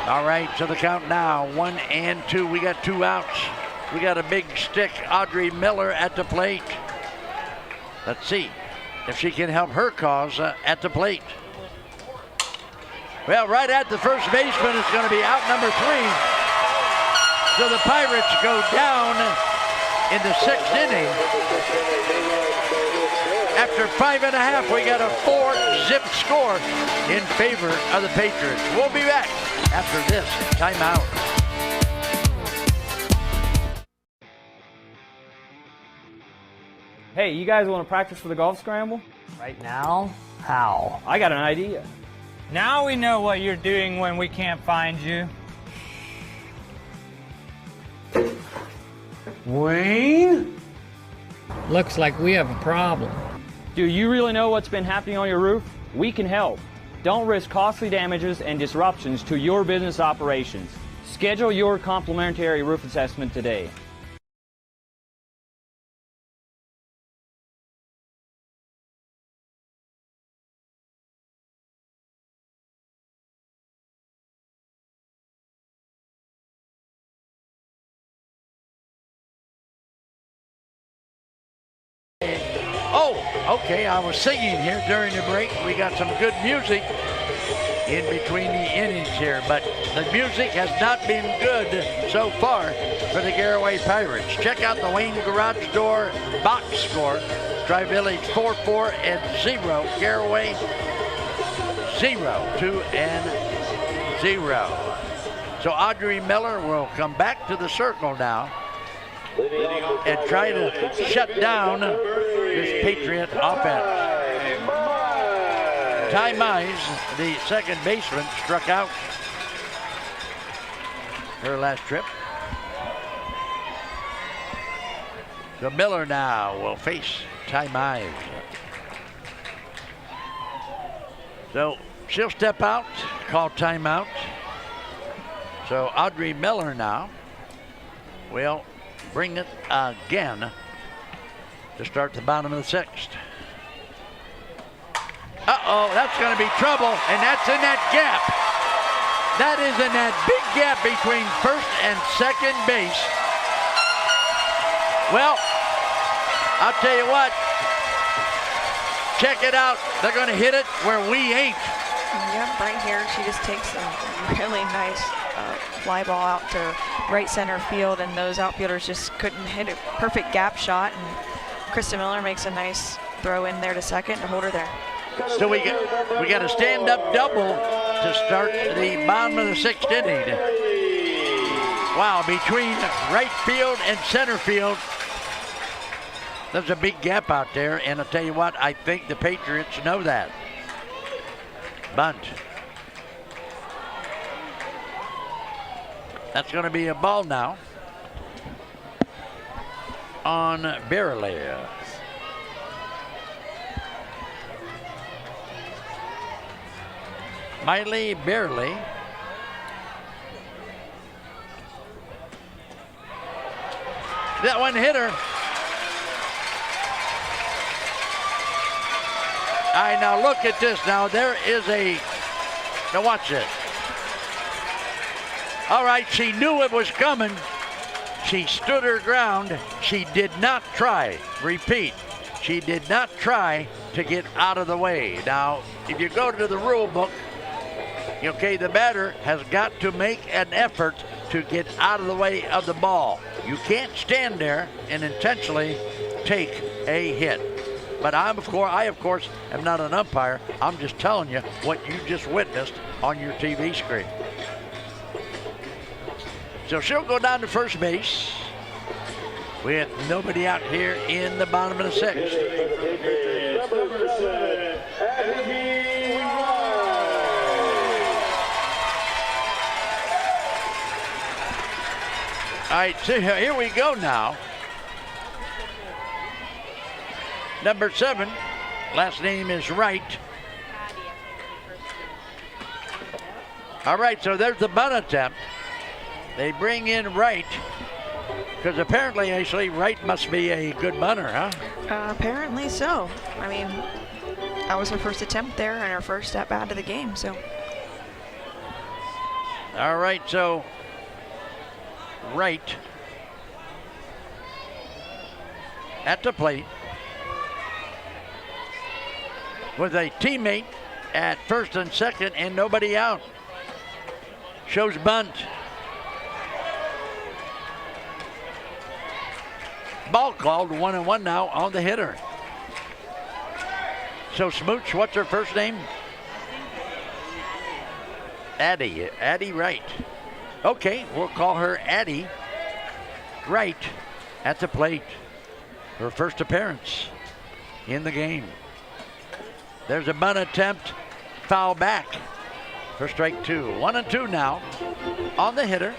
All right, so the count now, 1-2. We got 2 outs. We got a big stick, Audrey Miller at the plate. Let's see if she can help her cause at the plate. Well, right at the first baseman is going to be out number 3. So the Pirates go down in the 6th inning. After 5.5, we got a 4-zip score in favor of the Patriots. We'll be back after this timeout. Hey, you guys want to practice for the golf scramble? Right now? How? I got an idea. Now we know what you're doing when we can't find you. Wayne? Looks like we have a problem. Do you really know what's been happening on your roof? We can help. Don't risk costly damages and disruptions to your business operations. Schedule your complimentary roof assessment today. Oh, okay, I was singing here during the break. We got some good music in between the innings here, but the music has not been good so far for the Garaway Pirates. Check out the Wayne Garage Door box score. Tri-Village 4-4-0. Garaway 0-2-0. So Audrey Miller will come back to the circle now and try to shut down this Patriot offense. Ty Mize, the second baseman, struck out her last trip. So Miller now will face Ty Mize. So she'll step out, call timeout. So Audrey Miller now will bring it again to start the bottom of the 6th. Uh-oh, that's going to be trouble, and that's in that gap. That is in that big gap between first and second base. Well, I'll tell you what. Check it out. They're going to hit it where we ain't. Yep, right here. She just takes a really nice fly ball out to right center field, and those outfielders just couldn't hit a perfect gap shot. And Krista Miller makes a nice throw in there to second to hold her there. So we got a stand-up double to start the bottom of the 6th inning. Wow, between right field and center field, there's a big gap out there, and I'll tell you what, I think the Patriots know that. Bunt. That's going to be a ball now on Barely. Miley Barely. That one hit her. All right, now look at this. Now there is a, now watch this. All right, she knew it was coming. She stood her ground. She did not try. Repeat. She did not try to get out of the way. Now, if you go to the rule book, okay, the batter has got to make an effort to get out of the way of the ball. You can't stand there and intentionally take a hit. But I, of course, am not an umpire. I'm just telling you what you just witnessed on your TV screen. So she'll go down to first base with nobody out here in the bottom of the sixth. Number 7, Abby All right, so here we go now. Number 7, last name is Wright. All right, so there's the bunt attempt. They bring in Wright, because apparently, actually, Wright must be a good bunter, huh? Apparently so. I mean, that was her first attempt there and her first at bat of the game, so. All right, so Wright at the plate with a teammate at first and second and nobody out. Shows bunt. Ball called, 1-1 now on the hitter. So Smooch, what's her first name? Addie Wright. Okay, we'll call her Addie Wright at the plate. Her first appearance in the game. There's a bunt attempt, foul back for strike 2. 1-2 now on the hitter.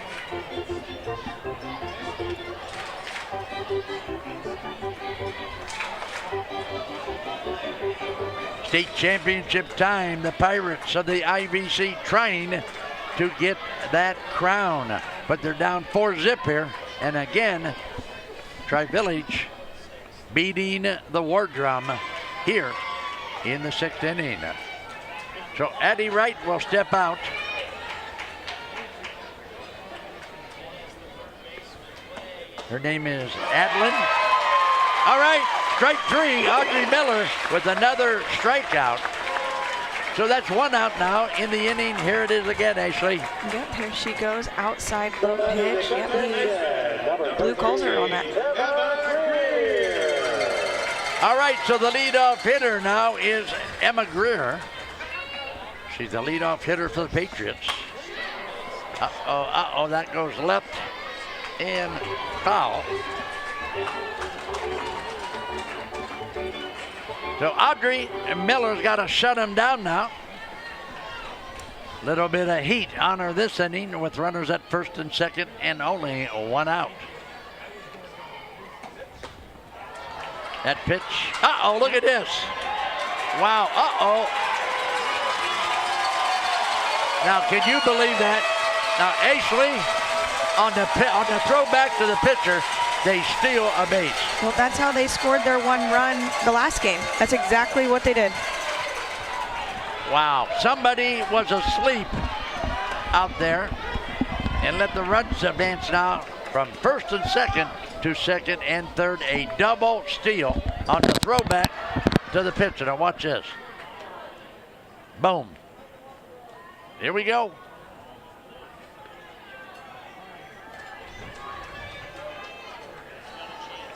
State championship time, the Pirates of the IVC trying to get that crown, but they're down 4-0 here. And again, Tri-Village beating the War Drum here in the 6th inning. So Addie Wright will step out. Her name is Adlin. All right, strike 3, Audrey Miller with another strikeout. So that's 1 out now in the inning. Here it is again, Ashley. Yep, here she goes, outside low pitch. Yep, Blue calls her on that. All right, so the leadoff hitter now is Emma Greer. She's the leadoff hitter for the Patriots. Uh-oh, that goes left and foul. So Audrey Miller's got to shut him down now. Little bit of heat on her this inning with runners at first and second and only 1 out. That pitch. Uh-oh, look at this. Wow, uh-oh. Now, can you believe that? Now, Ashley, on the throwback to the pitcher, they steal a base. Well, that's how they scored their 1 run the last game. That's exactly what they did. Wow, somebody was asleep out there and let the runs advance now from first and second to second and third. A double steal on the throwback to the pitcher. Now watch this. Boom. Here we go.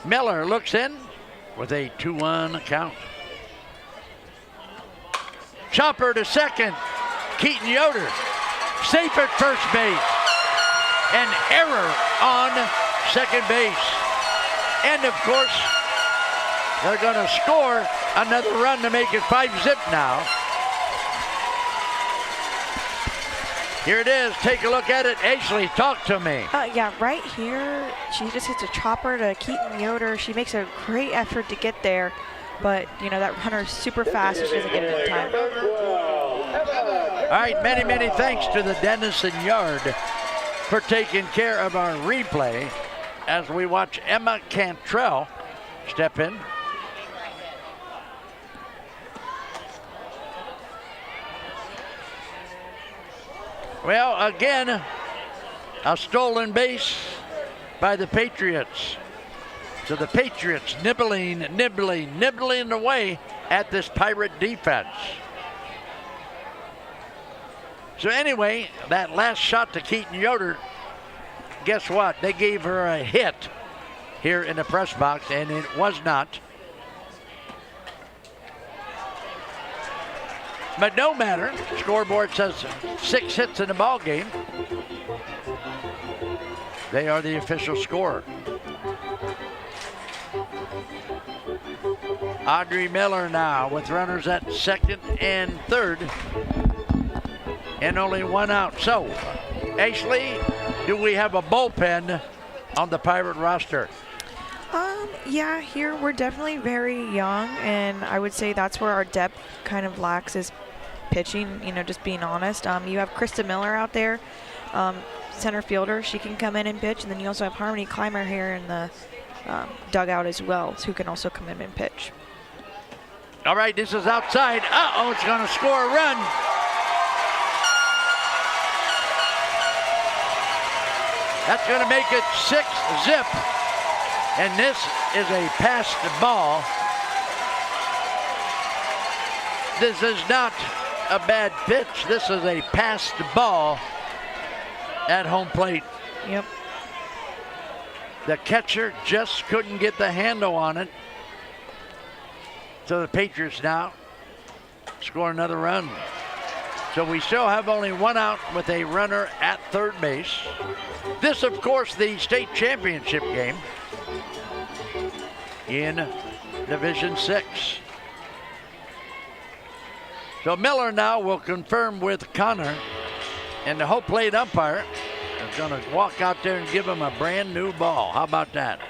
Miller looks in with a 2-1 count. Chopper to second. Keaton Yoder safe at first base. An error on second base. And of course, they're going to score another run to make it 5-0 now. Here it is. Take a look at it. Ashley, talk to me. Yeah, right here, she just hits a chopper to Keaton Yoder. She makes a great effort to get there, but, you know, that runner's super fast, so she doesn't get it in time. All right, many, many thanks to the Dennison Yard for taking care of our replay as we watch Emma Cantrell step in. Well, again, a stolen base by the Patriots. So the Patriots nibbling away at this Pirate defense. So anyway, that last shot to Keaton Yoder, guess what? They gave her a hit here in the press box, and it was not. But no matter, scoreboard says 6 hits in the ball game. They are the official scorer. Audrey Miller now with runners at second and third, and only one out. So, Ashley, do we have a bullpen on the Pirate roster? Yeah, here we're definitely very young, and I would say that's where our depth kind of lacks is pitching, just being honest. You have Krista Miller out there, center fielder. She can come in and pitch, and then you also have Harmony Clymer here in the dugout as well, who can also come in and pitch. All right, this is outside. Uh-oh, it's going to score a run. That's going to make it 6-zip. And this is a passed ball. This is not a bad pitch. This is a passed ball at home plate. Yep. The catcher just couldn't get the handle on it. So the Patriots now score another run. So we still have only one out with a runner at third base. This, of course, the state championship game in Division 6. So Miller now will confirm with Connor, and the home plate umpire is going to walk out there and give him a brand new ball. How about that?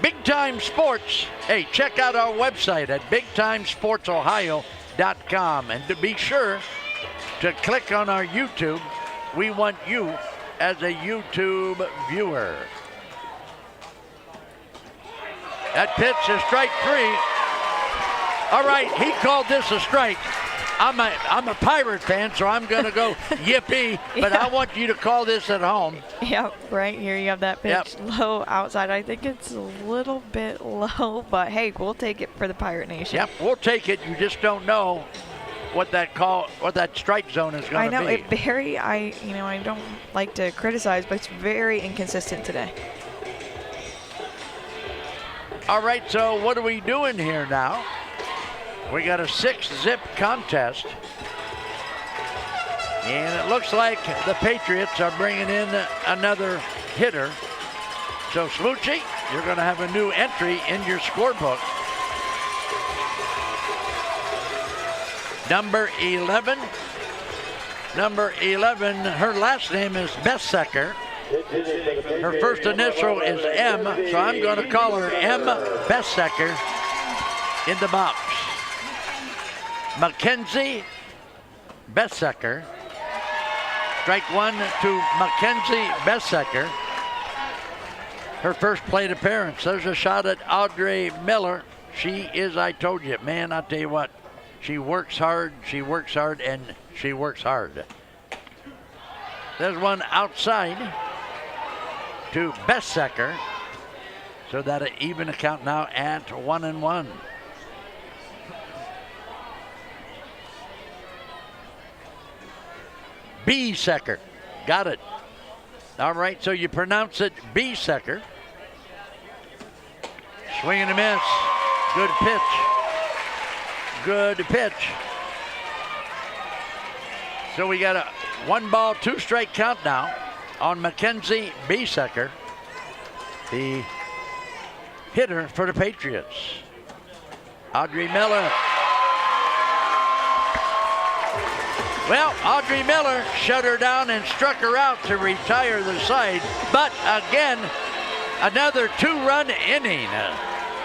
Big Time Sports. Hey, check out our website at bigtimesportsohio.com, and to be sure to click on our YouTube. We want you as a YouTube viewer. That pitch is strike 3. All right, he called this a strike. I'm a Pirate fan, so I'm going to go yippee, but I want you to call this at home. Yep, right here you have that pitch low outside. I think it's a little bit low, but hey, we'll take it for the Pirate Nation. Yep, we'll take it. You just don't know what that strike zone is going to be. I know it I don't like to criticize, but it's very inconsistent today. All right, so what are we doing here now? We got a 6-zip contest. And it looks like the Patriots are bringing in another hitter. So Smoochie, you're going to have a new entry in your scorebook. Number 11, her last name is Bessecker. Her first initial is M, so I'm going to call her M. Bessecker in the box. Mackenzie Bessecker. Strike 1 to Mackenzie Bessecker. Her first plate appearance. There's a shot at Audrey Miller. She is, I told you, man, I'll tell you what. She works hard, and she works hard. There's one outside to Bessecker. So that an even account now at 1-1. B-Secker. Got it. All right, so you pronounce it B-Secker. Swing and a miss. Good pitch. Good pitch. So we got a 1-ball, 2-strike count now on Mackenzie B-Secker, the hitter for the Patriots. Audrey Miller. Well, Audrey Miller shut her down and struck her out to retire the side. But again, another 2-run inning.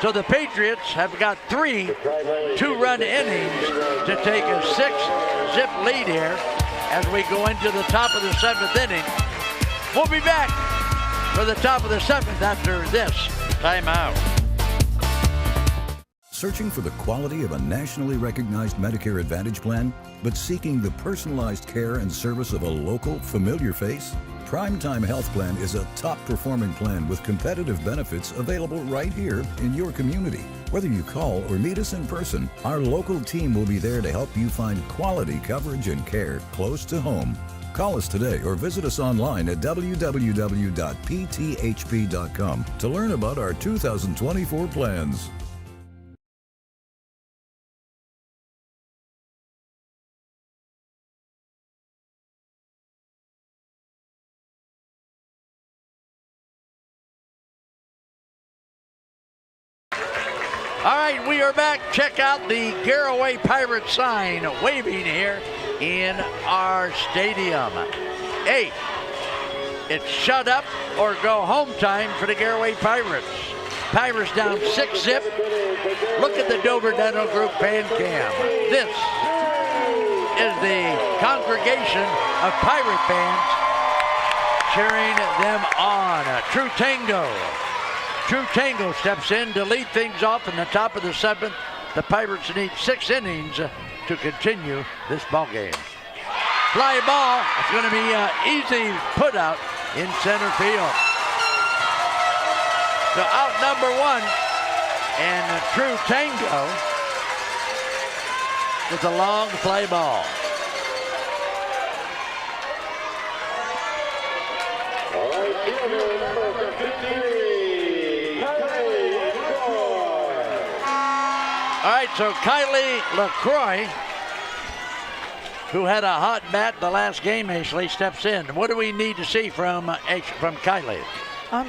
So the Patriots have got 3 2-run innings to take a 6-zip lead here as we go into the top of the 7th inning. We'll be back for the top of the 7th after this timeout. Searching for the quality of a nationally recognized Medicare Advantage plan, but seeking the personalized care and service of a local, familiar face? Primetime Health Plan is a top-performing plan with competitive benefits available right here in your community. Whether you call or meet us in person, our local team will be there to help you find quality coverage and care close to home. Call us today or visit us online at www.pthp.com to learn about our 2024 plans. All right, we are back. Check out the Garaway Pirates sign waving here in our stadium. Hey, it's shut up or go home time for the Garaway Pirates. Pirates down 6-zip. Look at the Dover Dental Group fan cam. This is the congregation of Pirate fans cheering them on. True Tango steps in to lead things off in the top of the 7th. The Pirates need 6 innings to continue this ball game. Fly ball. It's going to be an easy put out in center field. So out number 1, and True Tango with a long fly ball. All right, fielder number 53. All right, so Kylie LaCroix, who had a hot bat the last game, Ashley, steps in. What do we need to see from Kylie?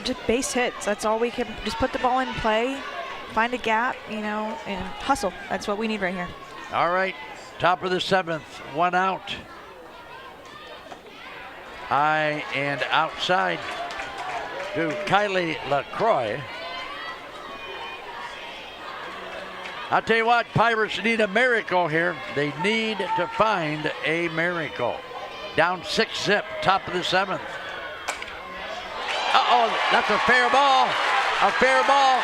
Just base hits. That's all we can. Just put the ball in play, find a gap, and hustle. That's what we need right here. All right, top of the 7th, 1 out. High and outside to Kylie LaCroix. I'll tell you what, Pirates need a miracle here. They need to find a miracle. Down 6-zip, top of the 7th. Uh-oh, that's a fair ball. A fair ball.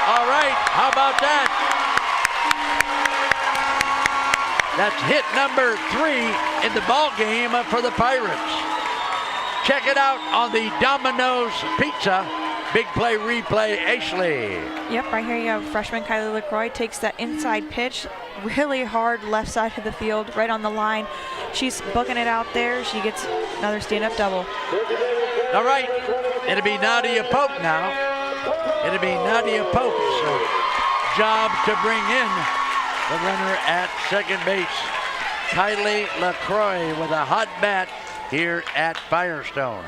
All right, how about that? That's hit number 3 in the ball game for the Pirates. Check it out on the Domino's Pizza Big Play Replay, Ashley. Yep, right here you have freshman Kylie LaCroix takes that inside pitch, really hard left side of the field, right on the line. She's booking it out there. She gets another stand-up double. All right, it'll be Nadia Pope now. It'll be Nadia Pope's job to bring in the runner at second base. Kylie LaCroix with a hot bat here at Firestone.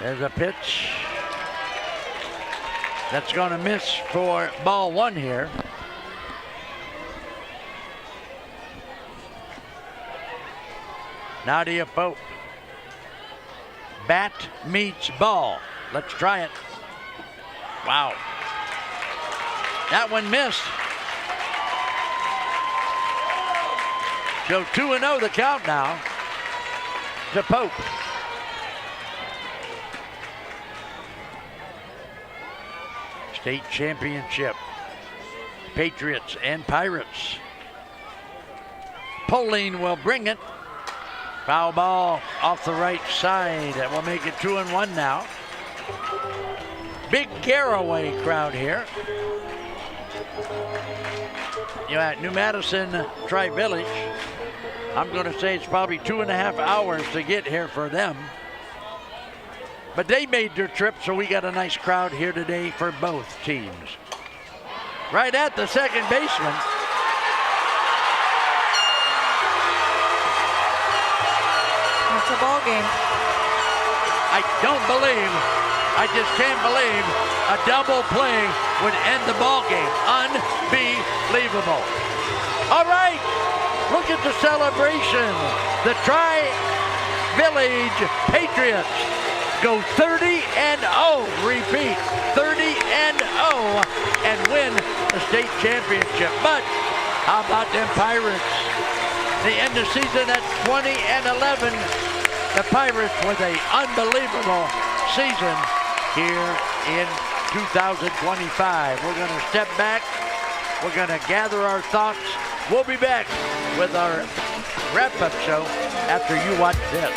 There's a pitch that's going to miss for ball 1 here. Nadia Pope. Bat meets ball. Let's try it. Wow. That one missed. So 2-0 the count now to Pope. State Championship. Patriots and Pirates. Poling will bring it. Foul ball off the right side. That will make it 2-1 now. Big Garaway crowd here. You know, at New Madison Tri-Village, I'm going to say it's probably 2.5 hours to get here for them. But they made their trip, so we got a nice crowd here today for both teams. Right at the second baseman. It's a ball game. I just can't believe a double play would end the ball game. Unbelievable. All right, look at the celebration. The Tri-Village Patriots go 30-0, repeat, 30-0, and win the state championship. But how about them Pirates? They end the season at 20-11. The Pirates with an unbelievable season here in 2025. We're going to step back. We're going to gather our thoughts. We'll be back with our wrap-up show after you watch this.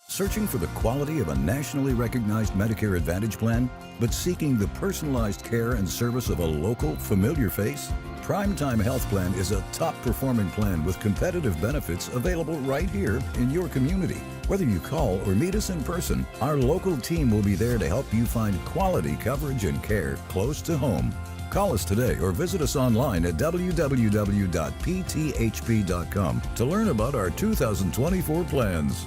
Searching for the quality of a nationally recognized Medicare Advantage plan, but seeking the personalized care and service of a local, familiar face? Primetime Health Plan is a top-performing plan with competitive benefits available right here in your community. Whether you call or meet us in person, our local team will be there to help you find quality coverage and care close to home. Call us today or visit us online at www.pthp.com to learn about our 2024 plans.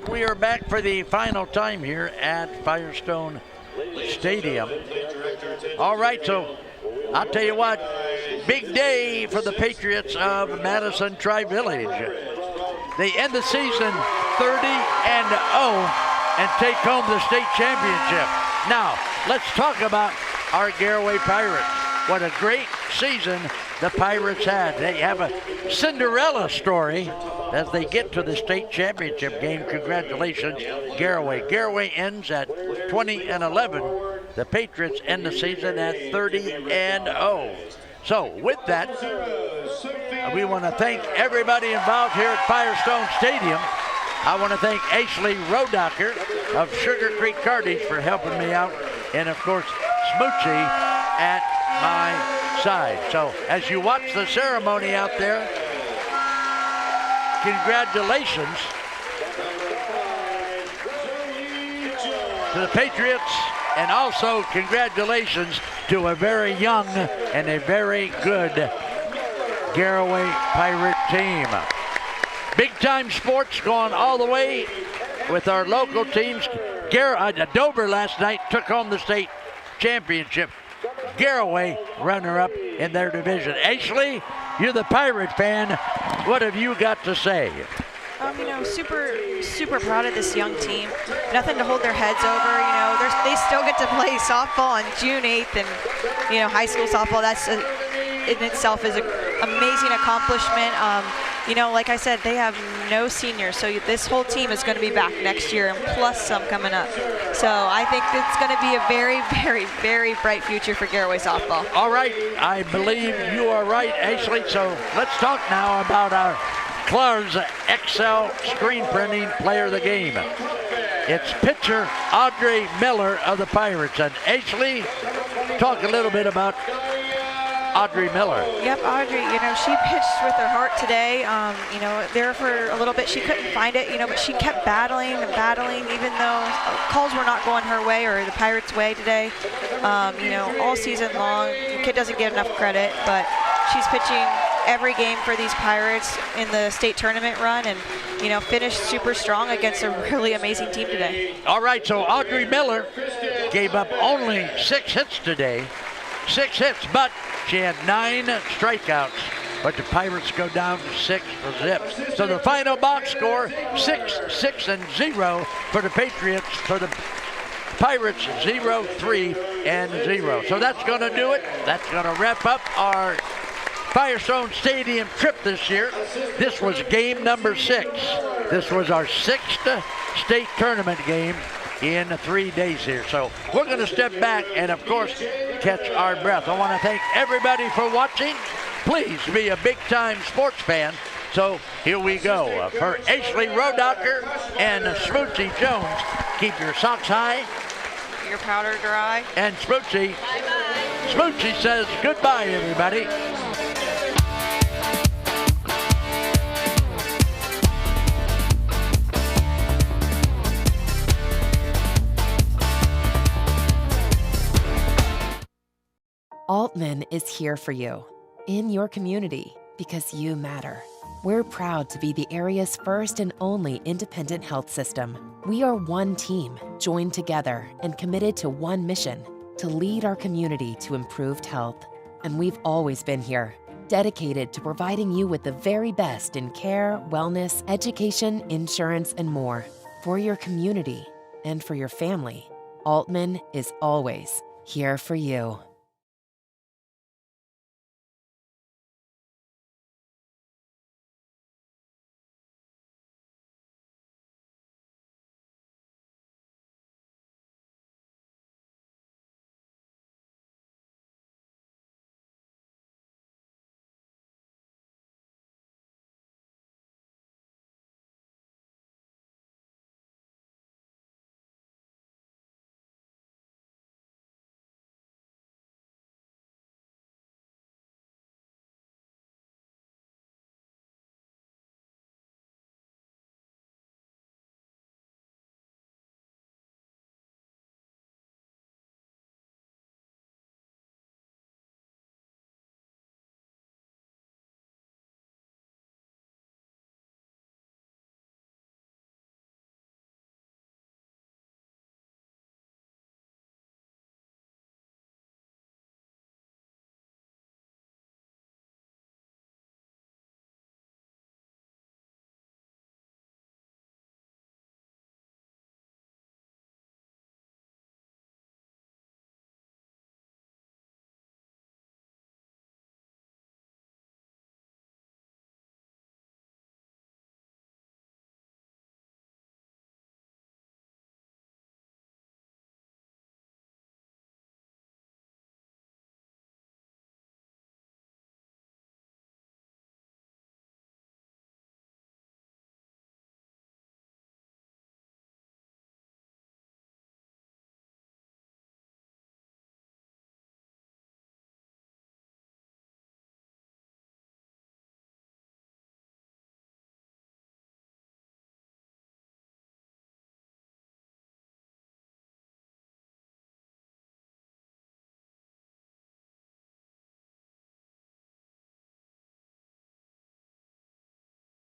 We are back for the final time here at Firestone Stadium. All right, so I'll tell you what, big day for the Patriots of Madison Tri-Village. They end the season 30-0 and take home the state championship. Now, let's talk about our Garaway Pirates. What a great season the Pirates had. They have a Cinderella story as they get to the state championship game. Congratulations, Garaway. Garaway ends at 20-11. The Patriots end the season at 30-0. So with that, we want to thank everybody involved here at Firestone Stadium. I want to thank Ashley Rodacher of Sugar Creek Cartage for helping me out, and of course Smoochie at my side. So as you watch the ceremony out there, congratulations to the Patriots, and also congratulations to a very young and a very good Garaway Pirate team. Big time sports going all the way with our local teams. Dover last night took home the state championship. Garaway runner-up in their division. Ashley, you're the Pirate fan. What have you got to say? Super proud of this young team. Nothing to hold their heads over. They still get to play softball on June 8th, and high school softball. That's in itself is an amazing accomplishment. Like I said, they have no seniors, so this whole team is going to be back next year, and plus some coming up. So I think it's going to be a very, very, very bright future for Garaway softball. All right, I believe you are right, Ashley. So let's talk now about our Clark's XL screen printing player of the game. It's pitcher Audrey Miller of the Pirates. And Ashley, talk a little bit about Audrey Miller. Yep, Audrey, she pitched with her heart today. There for a little bit, she couldn't find it, but she kept battling and battling, even though calls were not going her way or the Pirates' way today. All season long, the kid doesn't get enough credit, but she's pitching every game for these Pirates in the state tournament run, and finished super strong against a really amazing team today. All right, so Audrey Miller gave up only 6 hits today. 6 hits, but she had 9 strikeouts. But the Pirates go down 6-0. So the final box score, 6-6-0 for the Patriots. For the Pirates, 0-3-0. So that's going to do it. That's going to wrap up our Firestone Stadium trip this year. This was game number 6. This was our 6th state tournament game in 3 days here. So we're going to step back and, of course, catch our breath. I want to thank everybody for watching. Please be a big-time sports fan. So here we go. For Ashley Rodacher and Smoochie Jones, keep your socks high, your powder dry, and Smoochie says goodbye, everybody. Altman is here for you, in your community, because you matter. We're proud to be the area's first and only independent health system. We are one team, joined together and committed to one mission, to lead our community to improved health. And we've always been here, dedicated to providing you with the very best in care, wellness, education, insurance, and more. For your community and for your family, Altman is always here for you.